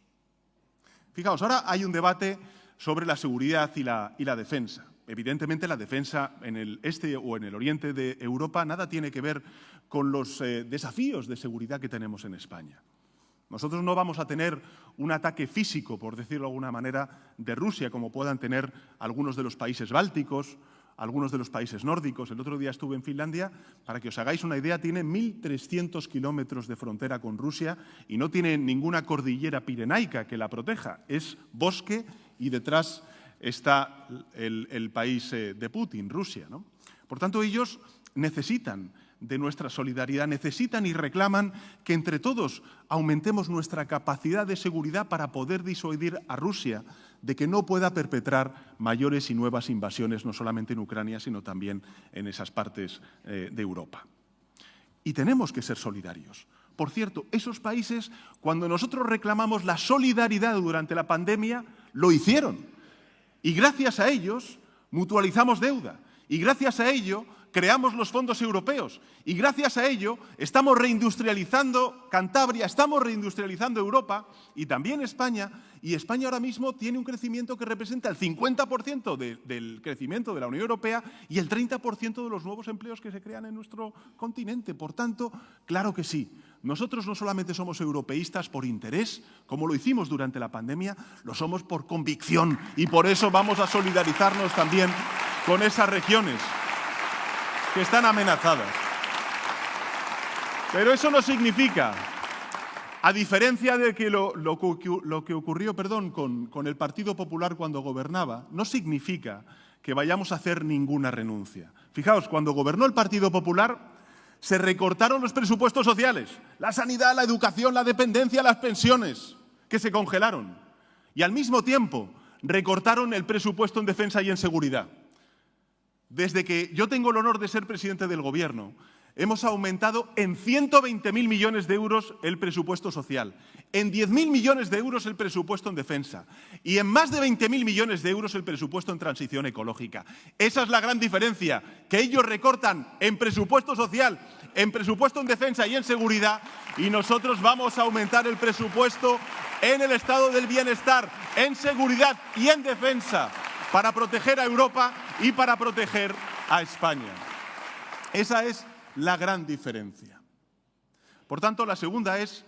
Fijaos, ahora hay un debate sobre la seguridad y la defensa. Evidentemente, la defensa en el este o en el oriente de Europa nada tiene que ver con los desafíos de seguridad que tenemos en España. Nosotros no vamos a tener un ataque físico, por decirlo de alguna manera, de Rusia, como puedan tener algunos de los países bálticos, algunos de los países nórdicos. El otro día estuve en Finlandia, para que os hagáis una idea, tiene 1.300 kilómetros de frontera con Rusia y no tiene ninguna cordillera pirenaica que la proteja. Es bosque y detrás está el país de Putin, Rusia, ¿no? Por tanto, ellos necesitan de nuestra solidaridad, necesitan y reclaman que entre todos aumentemos nuestra capacidad de seguridad para poder disuadir a Rusia de que no pueda perpetrar mayores y nuevas invasiones, no solamente en Ucrania, sino también en esas partes de Europa. Y tenemos que ser solidarios. Por cierto, esos países, cuando nosotros reclamamos la solidaridad durante la pandemia, lo hicieron. Y gracias a ellos mutualizamos deuda. Y gracias a ello creamos los fondos europeos. Y gracias a ello estamos reindustrializando Cantabria, estamos reindustrializando Europa y también España. Y España ahora mismo tiene un crecimiento que representa el 50% del crecimiento de la Unión Europea y el 30% de los nuevos empleos que se crean en nuestro continente. Por tanto, claro que sí. Nosotros no solamente somos europeístas por interés, como lo hicimos durante la pandemia, lo somos por convicción y por eso vamos a solidarizarnos también con esas regiones que están amenazadas. Pero eso no significa, a diferencia de que lo que ocurrió con el Partido Popular cuando gobernaba, no significa que vayamos a hacer ninguna renuncia. Fijaos, cuando gobernó el Partido Popular, se recortaron los presupuestos sociales, la sanidad, la educación, la dependencia, las pensiones, que se congelaron. Y al mismo tiempo recortaron el presupuesto en defensa y en seguridad. Desde que yo tengo el honor de ser presidente del Gobierno, hemos aumentado en 120.000 millones de euros el presupuesto social, en 10.000 millones de euros el presupuesto en defensa y en más de 20.000 millones de euros el presupuesto en transición ecológica. Esa es la gran diferencia, que ellos recortan en presupuesto social, en presupuesto en defensa y en seguridad, y nosotros vamos a aumentar el presupuesto en el estado del bienestar, en seguridad y en defensa, para proteger a Europa y para proteger a España. Esa es la gran diferencia. Por tanto, la segunda es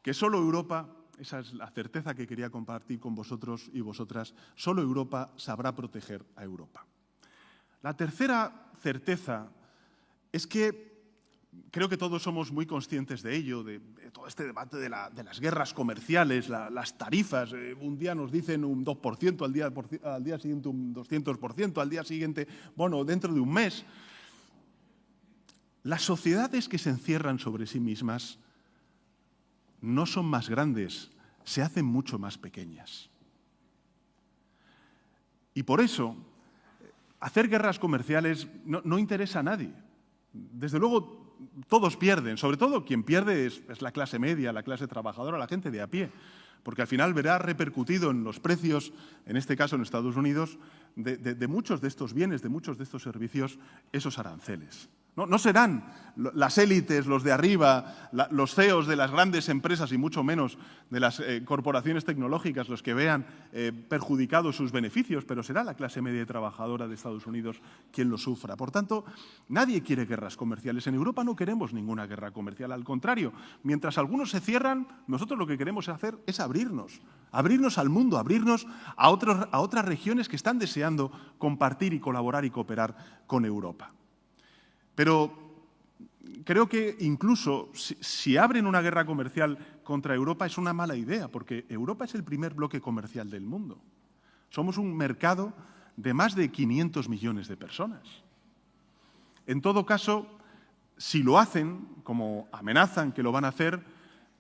que solo Europa, esa es la certeza que quería compartir con vosotros y vosotras, solo Europa sabrá proteger a Europa. La tercera certeza es que creo que todos somos muy conscientes de ello, de todo este debate de las guerras comerciales, las tarifas. Un día nos dicen un 2%, al día siguiente un 200%, al día siguiente, bueno, dentro de un mes. Las sociedades que se encierran sobre sí mismas no son más grandes, se hacen mucho más pequeñas. Y por eso, hacer guerras comerciales no interesa a nadie. Desde luego, todos pierden, sobre todo quien pierde es la clase media, la clase trabajadora, la gente de a pie, porque al final verá repercutido en los precios, en este caso en Estados Unidos, de muchos de estos bienes, de muchos de estos servicios, esos aranceles. No serán las élites, los de arriba, los CEOs de las grandes empresas y mucho menos de las corporaciones tecnológicas los que vean perjudicados sus beneficios, pero será la clase media y trabajadora de Estados Unidos quien lo sufra. Por tanto, nadie quiere guerras comerciales. En Europa no queremos ninguna guerra comercial. Al contrario, mientras algunos se cierran, nosotros lo que queremos hacer es abrirnos al mundo, abrirnos a otras regiones que están deseando compartir y colaborar y cooperar con Europa. Pero creo que incluso si abren una guerra comercial contra Europa es una mala idea, porque Europa es el primer bloque comercial del mundo. Somos un mercado de más de 500 millones de personas. En todo caso, si lo hacen, como amenazan que lo van a hacer,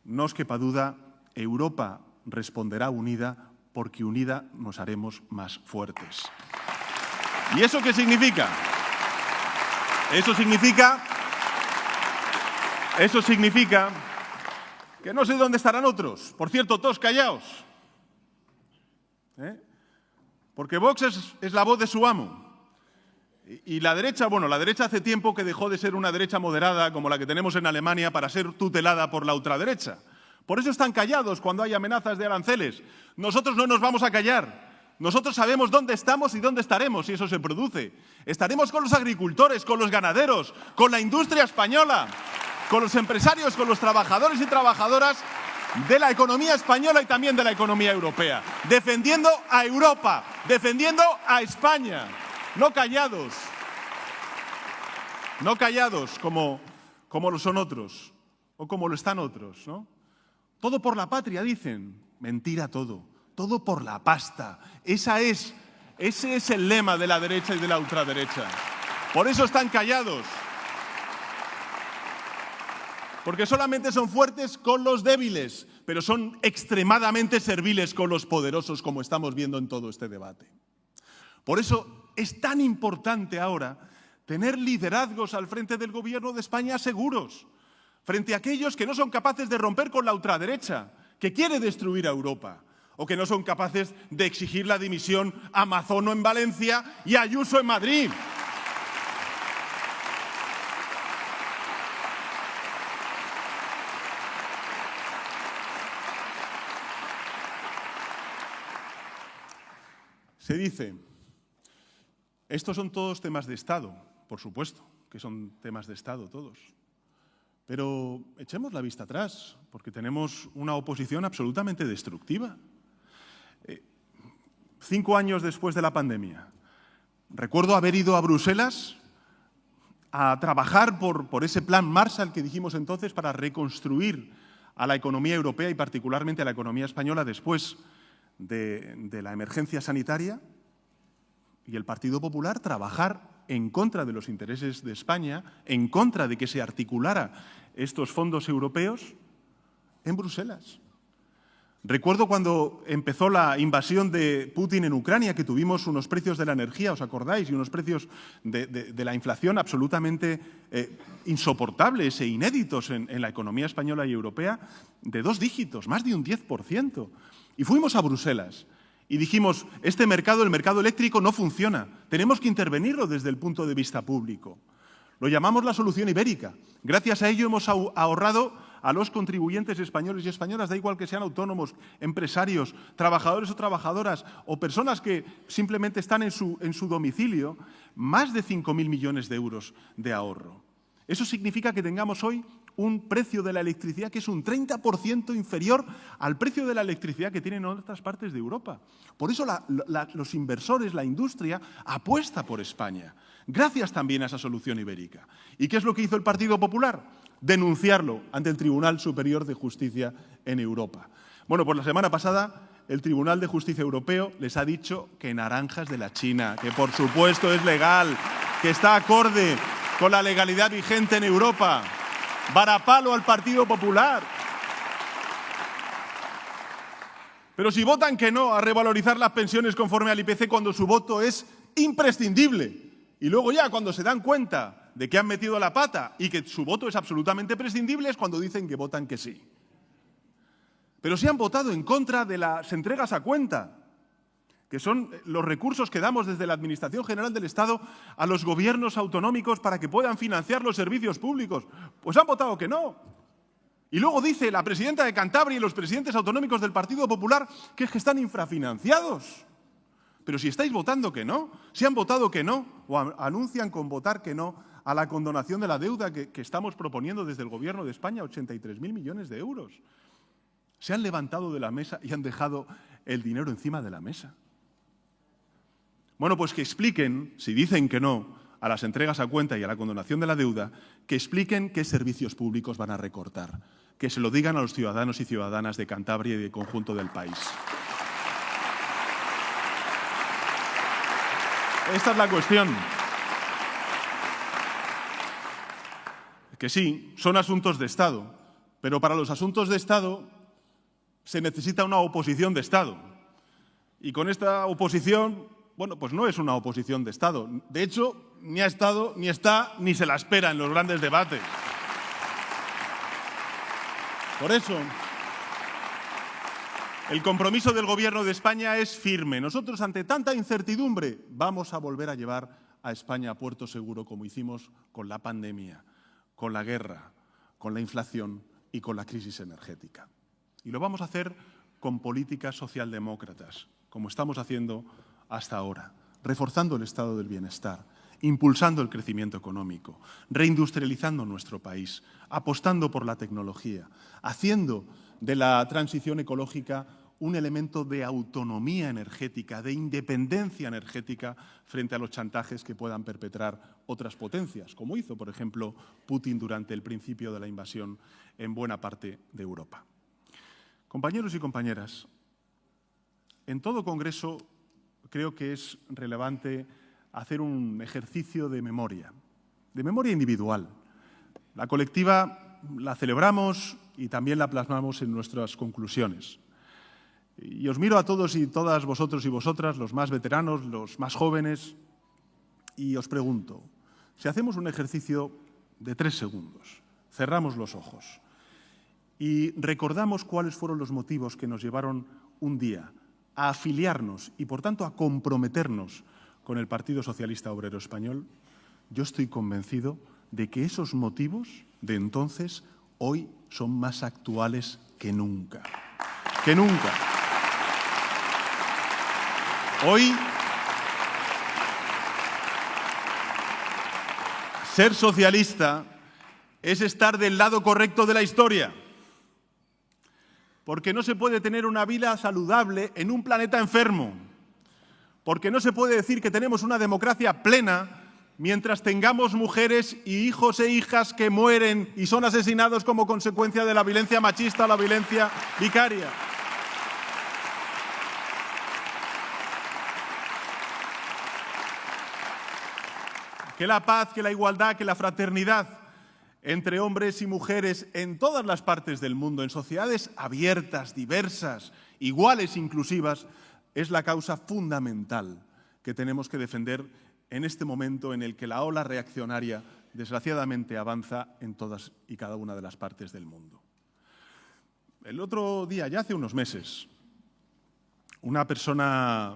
no os quepa duda, Europa responderá unida, porque unida nos haremos más fuertes. ¿Y eso qué significa? Eso significa que no sé dónde estarán otros. Por cierto, todos callaos. Porque Vox es la voz de su amo. Y la derecha, bueno, la derecha hace tiempo que dejó de ser una derecha moderada como la que tenemos en Alemania para ser tutelada por la ultraderecha. Por eso están callados cuando hay amenazas de aranceles. Nosotros no nos vamos a callar. Nosotros sabemos dónde estamos y dónde estaremos si eso se produce. Estaremos con los agricultores, con los ganaderos, con la industria española, con los empresarios, con los trabajadores y trabajadoras de la economía española y también de la economía europea. Defendiendo a Europa, defendiendo a España. No callados. No callados como lo son otros o como lo están otros, ¿no? Todo por la patria, dicen. Mentira todo. Todo por la pasta. Ese es el lema de la derecha y de la ultraderecha. Por eso están callados. Porque solamente son fuertes con los débiles, pero son extremadamente serviles con los poderosos, como estamos viendo en todo este debate. Por eso es tan importante ahora tener liderazgos al frente del Gobierno de España seguros, frente a aquellos que no son capaces de romper con la ultraderecha, que quiere destruir a Europa, o que no son capaces de exigir la dimisión a Mazono en Valencia y a Ayuso en Madrid. Se dice, estos son todos temas de Estado, por supuesto que son temas de Estado todos, pero echemos la vista atrás, porque tenemos una oposición absolutamente destructiva. 5 años después de la pandemia, recuerdo haber ido a Bruselas a trabajar por ese plan Marshall que dijimos entonces para reconstruir a la economía europea y particularmente a la economía española después de la emergencia sanitaria, y el Partido Popular trabajar en contra de los intereses de España, en contra de que se articulara estos fondos europeos en Bruselas. Recuerdo cuando empezó la invasión de Putin en Ucrania, que tuvimos unos precios de la energía, ¿os acordáis? Y unos precios de la inflación absolutamente insoportables e inéditos en la economía española y europea, de 2 dígitos, más de un 10%. Y fuimos a Bruselas y dijimos, este mercado, el mercado eléctrico, no funciona. Tenemos que intervenirlo desde el punto de vista público. Lo llamamos la solución ibérica. Gracias a ello hemos ahorrado a los contribuyentes españoles y españolas, da igual que sean autónomos, empresarios, trabajadores o trabajadoras o personas que simplemente están en su domicilio, más de 5.000 millones de euros de ahorro. Eso significa que tengamos hoy un precio de la electricidad que es un 30% inferior al precio de la electricidad que tienen en otras partes de Europa. Por eso los inversores, la industria, apuesta por España, gracias también a esa solución ibérica. ¿Y qué es lo que hizo el Partido Popular? Denunciarlo ante el Tribunal Superior de Justicia en Europa. Bueno, pues la semana pasada el Tribunal de Justicia Europeo les ha dicho que naranjas de la China, que por supuesto es legal, que está acorde con la legalidad vigente en Europa. Varapalo al Partido Popular. Pero si votan que no a revalorizar las pensiones conforme al IPC cuando su voto es imprescindible, y luego ya cuando se dan cuenta de que han metido la pata y que su voto es absolutamente prescindible, es cuando dicen que votan que sí. Pero si han votado en contra de las entregas a cuenta, que son los recursos que damos desde la Administración General del Estado a los gobiernos autonómicos para que puedan financiar los servicios públicos, pues han votado que no. Y luego dice la presidenta de Cantabria y los presidentes autonómicos del Partido Popular que están infrafinanciados. Pero si estáis votando que no, si han votado que no, o anuncian con votar que no a la condonación de la deuda que estamos proponiendo desde el Gobierno de España, 83.000 millones de euros. Se han levantado de la mesa y han dejado el dinero encima de la mesa. Bueno, pues que expliquen, si dicen que no a las entregas a cuenta y a la condonación de la deuda, que expliquen qué servicios públicos van a recortar, que se lo digan a los ciudadanos y ciudadanas de Cantabria y del conjunto del país. Esta es la cuestión. Que sí, son asuntos de Estado, pero para los asuntos de Estado se necesita una oposición de Estado. Y con esta oposición, bueno, pues no es una oposición de Estado. De hecho, ni ha estado, ni está, ni se la espera en los grandes debates. Por eso, el compromiso del Gobierno de España es firme. Nosotros, ante tanta incertidumbre, vamos a volver a llevar a España a puerto seguro, como hicimos con la pandemia, con la guerra, con la inflación y con la crisis energética. Y lo vamos a hacer con políticas socialdemócratas, como estamos haciendo hasta ahora, reforzando el estado del bienestar, impulsando el crecimiento económico, reindustrializando nuestro país, apostando por la tecnología, haciendo de la transición ecológica un elemento de autonomía energética, de independencia energética frente a los chantajes que puedan perpetrar otras potencias, como hizo, por ejemplo, Putin durante el principio de la invasión en buena parte de Europa. Compañeros y compañeras, en todo congreso creo que es relevante hacer un ejercicio de memoria individual. La colectiva la celebramos y también la plasmamos en nuestras conclusiones. Y os miro a todos y todas vosotros y vosotras, los más veteranos, los más jóvenes, y os pregunto, Si hacemos un ejercicio de 3 segundos, cerramos los ojos y recordamos cuáles fueron los motivos que nos llevaron un día a afiliarnos y, por tanto, a comprometernos con el Partido Socialista Obrero Español, yo estoy convencido de que esos motivos de entonces hoy son más actuales que nunca. Que nunca. Hoy, ser socialista es estar del lado correcto de la historia, porque no se puede tener una vida saludable en un planeta enfermo, porque no se puede decir que tenemos una democracia plena mientras tengamos mujeres y hijos e hijas que mueren y son asesinados como consecuencia de la violencia machista o la violencia vicaria. Que la paz, que la igualdad, que la fraternidad entre hombres y mujeres en todas las partes del mundo, en sociedades abiertas, diversas, iguales, inclusivas, es la causa fundamental que tenemos que defender en este momento en el que la ola reaccionaria, desgraciadamente, avanza en todas y cada una de las partes del mundo. El otro día, ya hace unos meses, una persona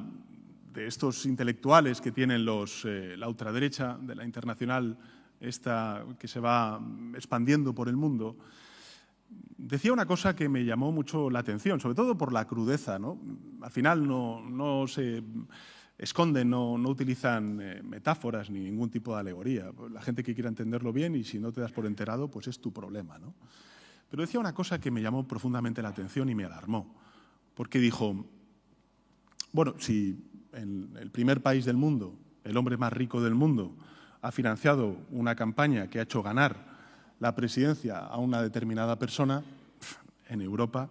de estos intelectuales que tienen la ultraderecha de la internacional, esta que se va expandiendo por el mundo, decía una cosa que me llamó mucho la atención, sobre todo por la crudeza, ¿no? Al final no se esconden, no utilizan metáforas ni ningún tipo de alegoría. La gente que quiera entenderlo bien, y si no te das por enterado, pues es tu problema, ¿no? Pero decía una cosa que me llamó profundamente la atención y me alarmó, porque dijo, bueno, si en el primer país del mundo, el hombre más rico del mundo, ha financiado una campaña que ha hecho ganar la presidencia a una determinada persona, en Europa,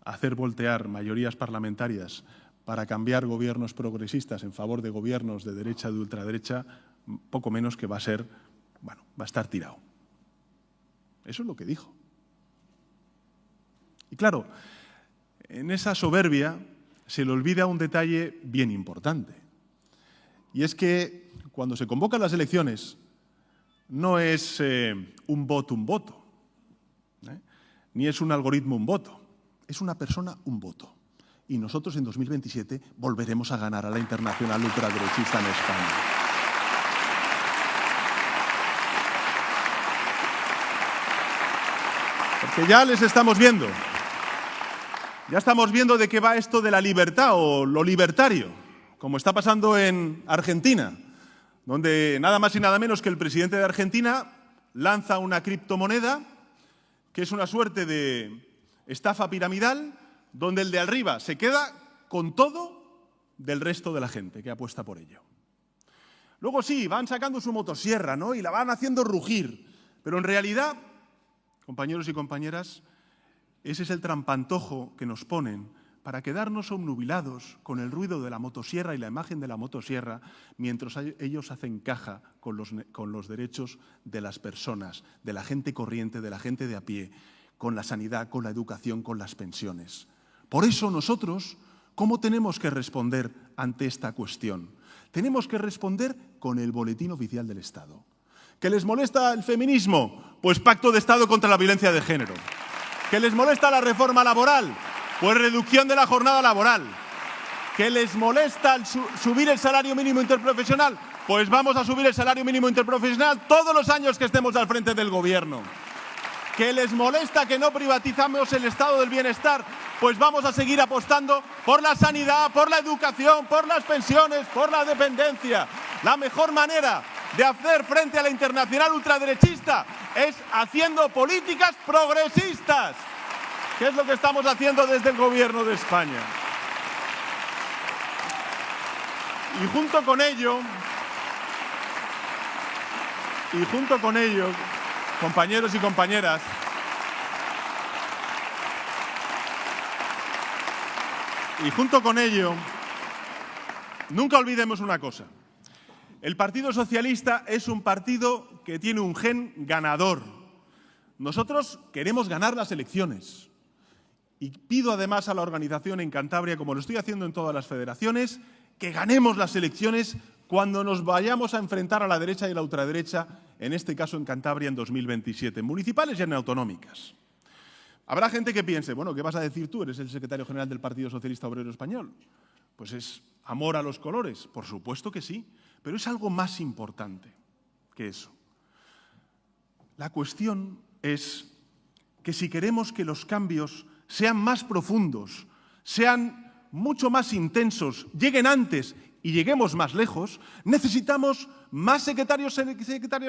hacer voltear mayorías parlamentarias para cambiar gobiernos progresistas en favor de gobiernos de derecha y de ultraderecha, poco menos que va a estar tirado. Eso es lo que dijo. Y claro, en esa soberbia se le olvida un detalle bien importante. Y es que cuando se convocan las elecciones no es un voto, ni es un algoritmo un voto, es una persona un voto. Y nosotros en 2027 volveremos a ganar a la internacional ultraderechista en España. Porque ya les estamos viendo. Ya estamos viendo de qué va esto de la libertad o lo libertario, como está pasando en Argentina, donde nada más y nada menos que el presidente de Argentina lanza una criptomoneda que es una suerte de estafa piramidal, donde el de arriba se queda con todo del resto de la gente que apuesta por ello. Luego sí, van sacando su motosierra, ¿no? Y la van haciendo rugir, pero en realidad, compañeros y compañeras, ese es el trampantojo que nos ponen para quedarnos obnubilados con el ruido de la motosierra y la imagen de la motosierra, mientras ellos hacen caja con los derechos de las personas, de la gente corriente, de la gente de a pie, con la sanidad, con la educación, con las pensiones. Por eso nosotros, ¿cómo tenemos que responder ante esta cuestión? Tenemos que responder con el Boletín Oficial del Estado. ¿Que les molesta el feminismo? Pues Pacto de Estado contra la violencia de género. ¿Que les molesta la reforma laboral? Pues reducción de la jornada laboral. ¿Que les molesta subir el salario mínimo interprofesional? Pues vamos a subir el salario mínimo interprofesional todos los años que estemos al frente del gobierno. ¿Que les molesta que no privatizamos el estado del bienestar? Pues vamos a seguir apostando por la sanidad, por la educación, por las pensiones, por la dependencia. La mejor manera de hacer frente a la internacional ultraderechista es haciendo políticas progresistas, que es lo que estamos haciendo desde el Gobierno de España. Y junto con ello, compañeros y compañeras, nunca olvidemos una cosa. El Partido Socialista es un partido que tiene un gen ganador. Nosotros queremos ganar las elecciones. Y pido además a la organización en Cantabria, como lo estoy haciendo en todas las federaciones, que ganemos las elecciones cuando nos vayamos a enfrentar a la derecha y a la ultraderecha, en este caso en Cantabria en 2027, en municipales y en autonómicas. Habrá gente que piense, bueno, ¿qué vas a decir tú? Eres el secretario general del Partido Socialista Obrero Español. Pues es amor a los colores. Por supuesto que sí, pero es algo más importante que eso. La cuestión es que si queremos que los cambios sean más profundos, sean mucho más intensos, lleguen antes y lleguemos más lejos, necesitamos más secretarios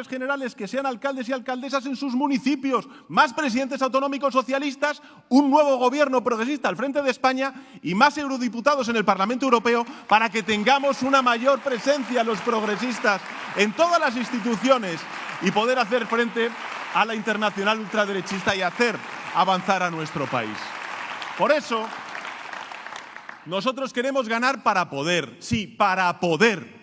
generales que sean alcaldes y alcaldesas en sus municipios, más presidentes autonómicos socialistas, un nuevo gobierno progresista al frente de España y más eurodiputados en el Parlamento Europeo para que tengamos una mayor presencia los progresistas en todas las instituciones y poder hacer frente a la internacional ultraderechista y hacer avanzar a nuestro país. Por eso, nosotros queremos ganar para poder. Sí, para poder.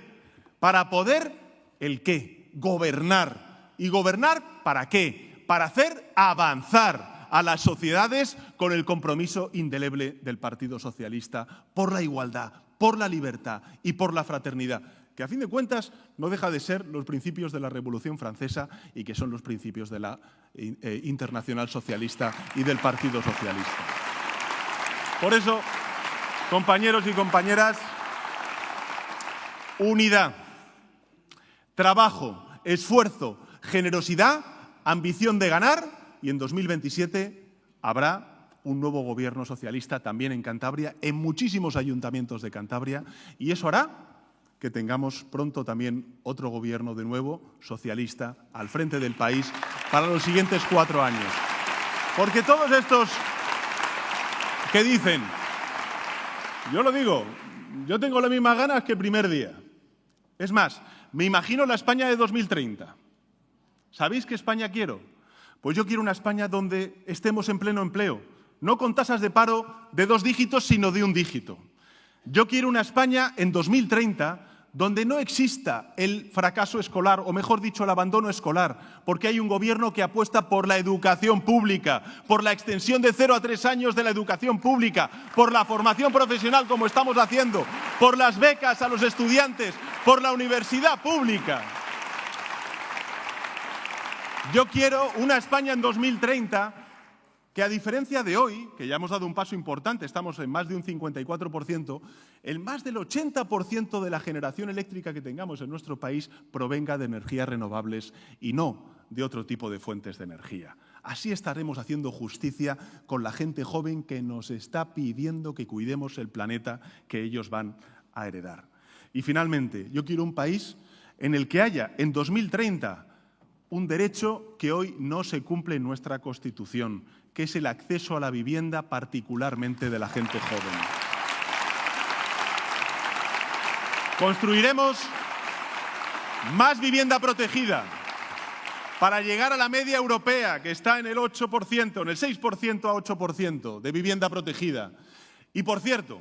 ¿Para poder el qué? Gobernar. ¿Y gobernar para qué? Para hacer avanzar a las sociedades con el compromiso indeleble del Partido Socialista por la igualdad, por la libertad y por la fraternidad, que a fin de cuentas no deja de ser los principios de la Revolución Francesa y que son los principios de la Internacional Socialista y del Partido Socialista. Por eso, compañeros y compañeras, unidad, trabajo, esfuerzo, generosidad, ambición de ganar y en 2027 habrá un nuevo gobierno socialista también en Cantabria, en muchísimos ayuntamientos de Cantabria y eso hará que tengamos pronto también otro gobierno de nuevo socialista al frente del país para los siguientes 4 años. Porque todos estos que dicen, yo lo digo, yo tengo las mismas ganas que el primer día. Es más, me imagino la España de 2030. ¿Sabéis qué España quiero? Pues yo quiero una España donde estemos en pleno empleo, no con tasas de paro de 2 dígitos, sino de 1 dígito. Yo quiero una España en 2030 donde no exista el fracaso escolar, o mejor dicho, el abandono escolar, porque hay un gobierno que apuesta por la educación pública, por la extensión de 0 a 3 años de la educación pública, por la formación profesional como estamos haciendo, por las becas a los estudiantes, por la universidad pública. Yo quiero una España en 2030 que, a diferencia de hoy, que ya hemos dado un paso importante, estamos en más de un 54%, el más del 80% de la generación eléctrica que tengamos en nuestro país provenga de energías renovables y no de otro tipo de fuentes de energía. Así estaremos haciendo justicia con la gente joven que nos está pidiendo que cuidemos el planeta que ellos van a heredar. Y finalmente, yo quiero un país en el que haya en 2030 un derecho que hoy no se cumple en nuestra Constitución, que es el acceso a la vivienda, particularmente de la gente joven. Construiremos más vivienda protegida para llegar a la media europea, que está en el 8%, en el 6% a 8% de vivienda protegida. Y, por cierto,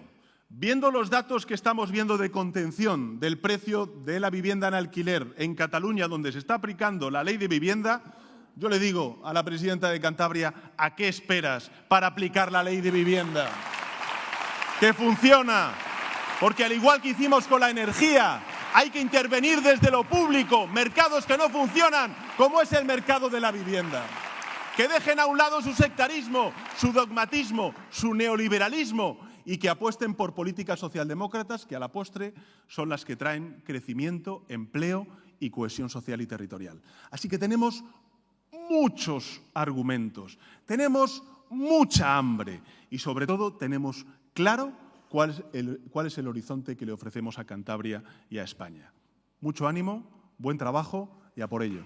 viendo los datos que estamos viendo de contención del precio de la vivienda en alquiler en Cataluña, donde se está aplicando la ley de vivienda, yo le digo a la presidenta de Cantabria, ¿a qué esperas para aplicar la ley de vivienda? ¡Que funciona! Porque al igual que hicimos con la energía, hay que intervenir desde lo público, mercados que no funcionan, como es el mercado de la vivienda. Que dejen a un lado su sectarismo, su dogmatismo, su neoliberalismo y que apuesten por políticas socialdemócratas que a la postre son las que traen crecimiento, empleo y cohesión social y territorial. Así que tenemos muchos argumentos, tenemos mucha hambre y sobre todo tenemos claro cuál es el horizonte que le ofrecemos a Cantabria y a España. Mucho ánimo, buen trabajo y a por ello.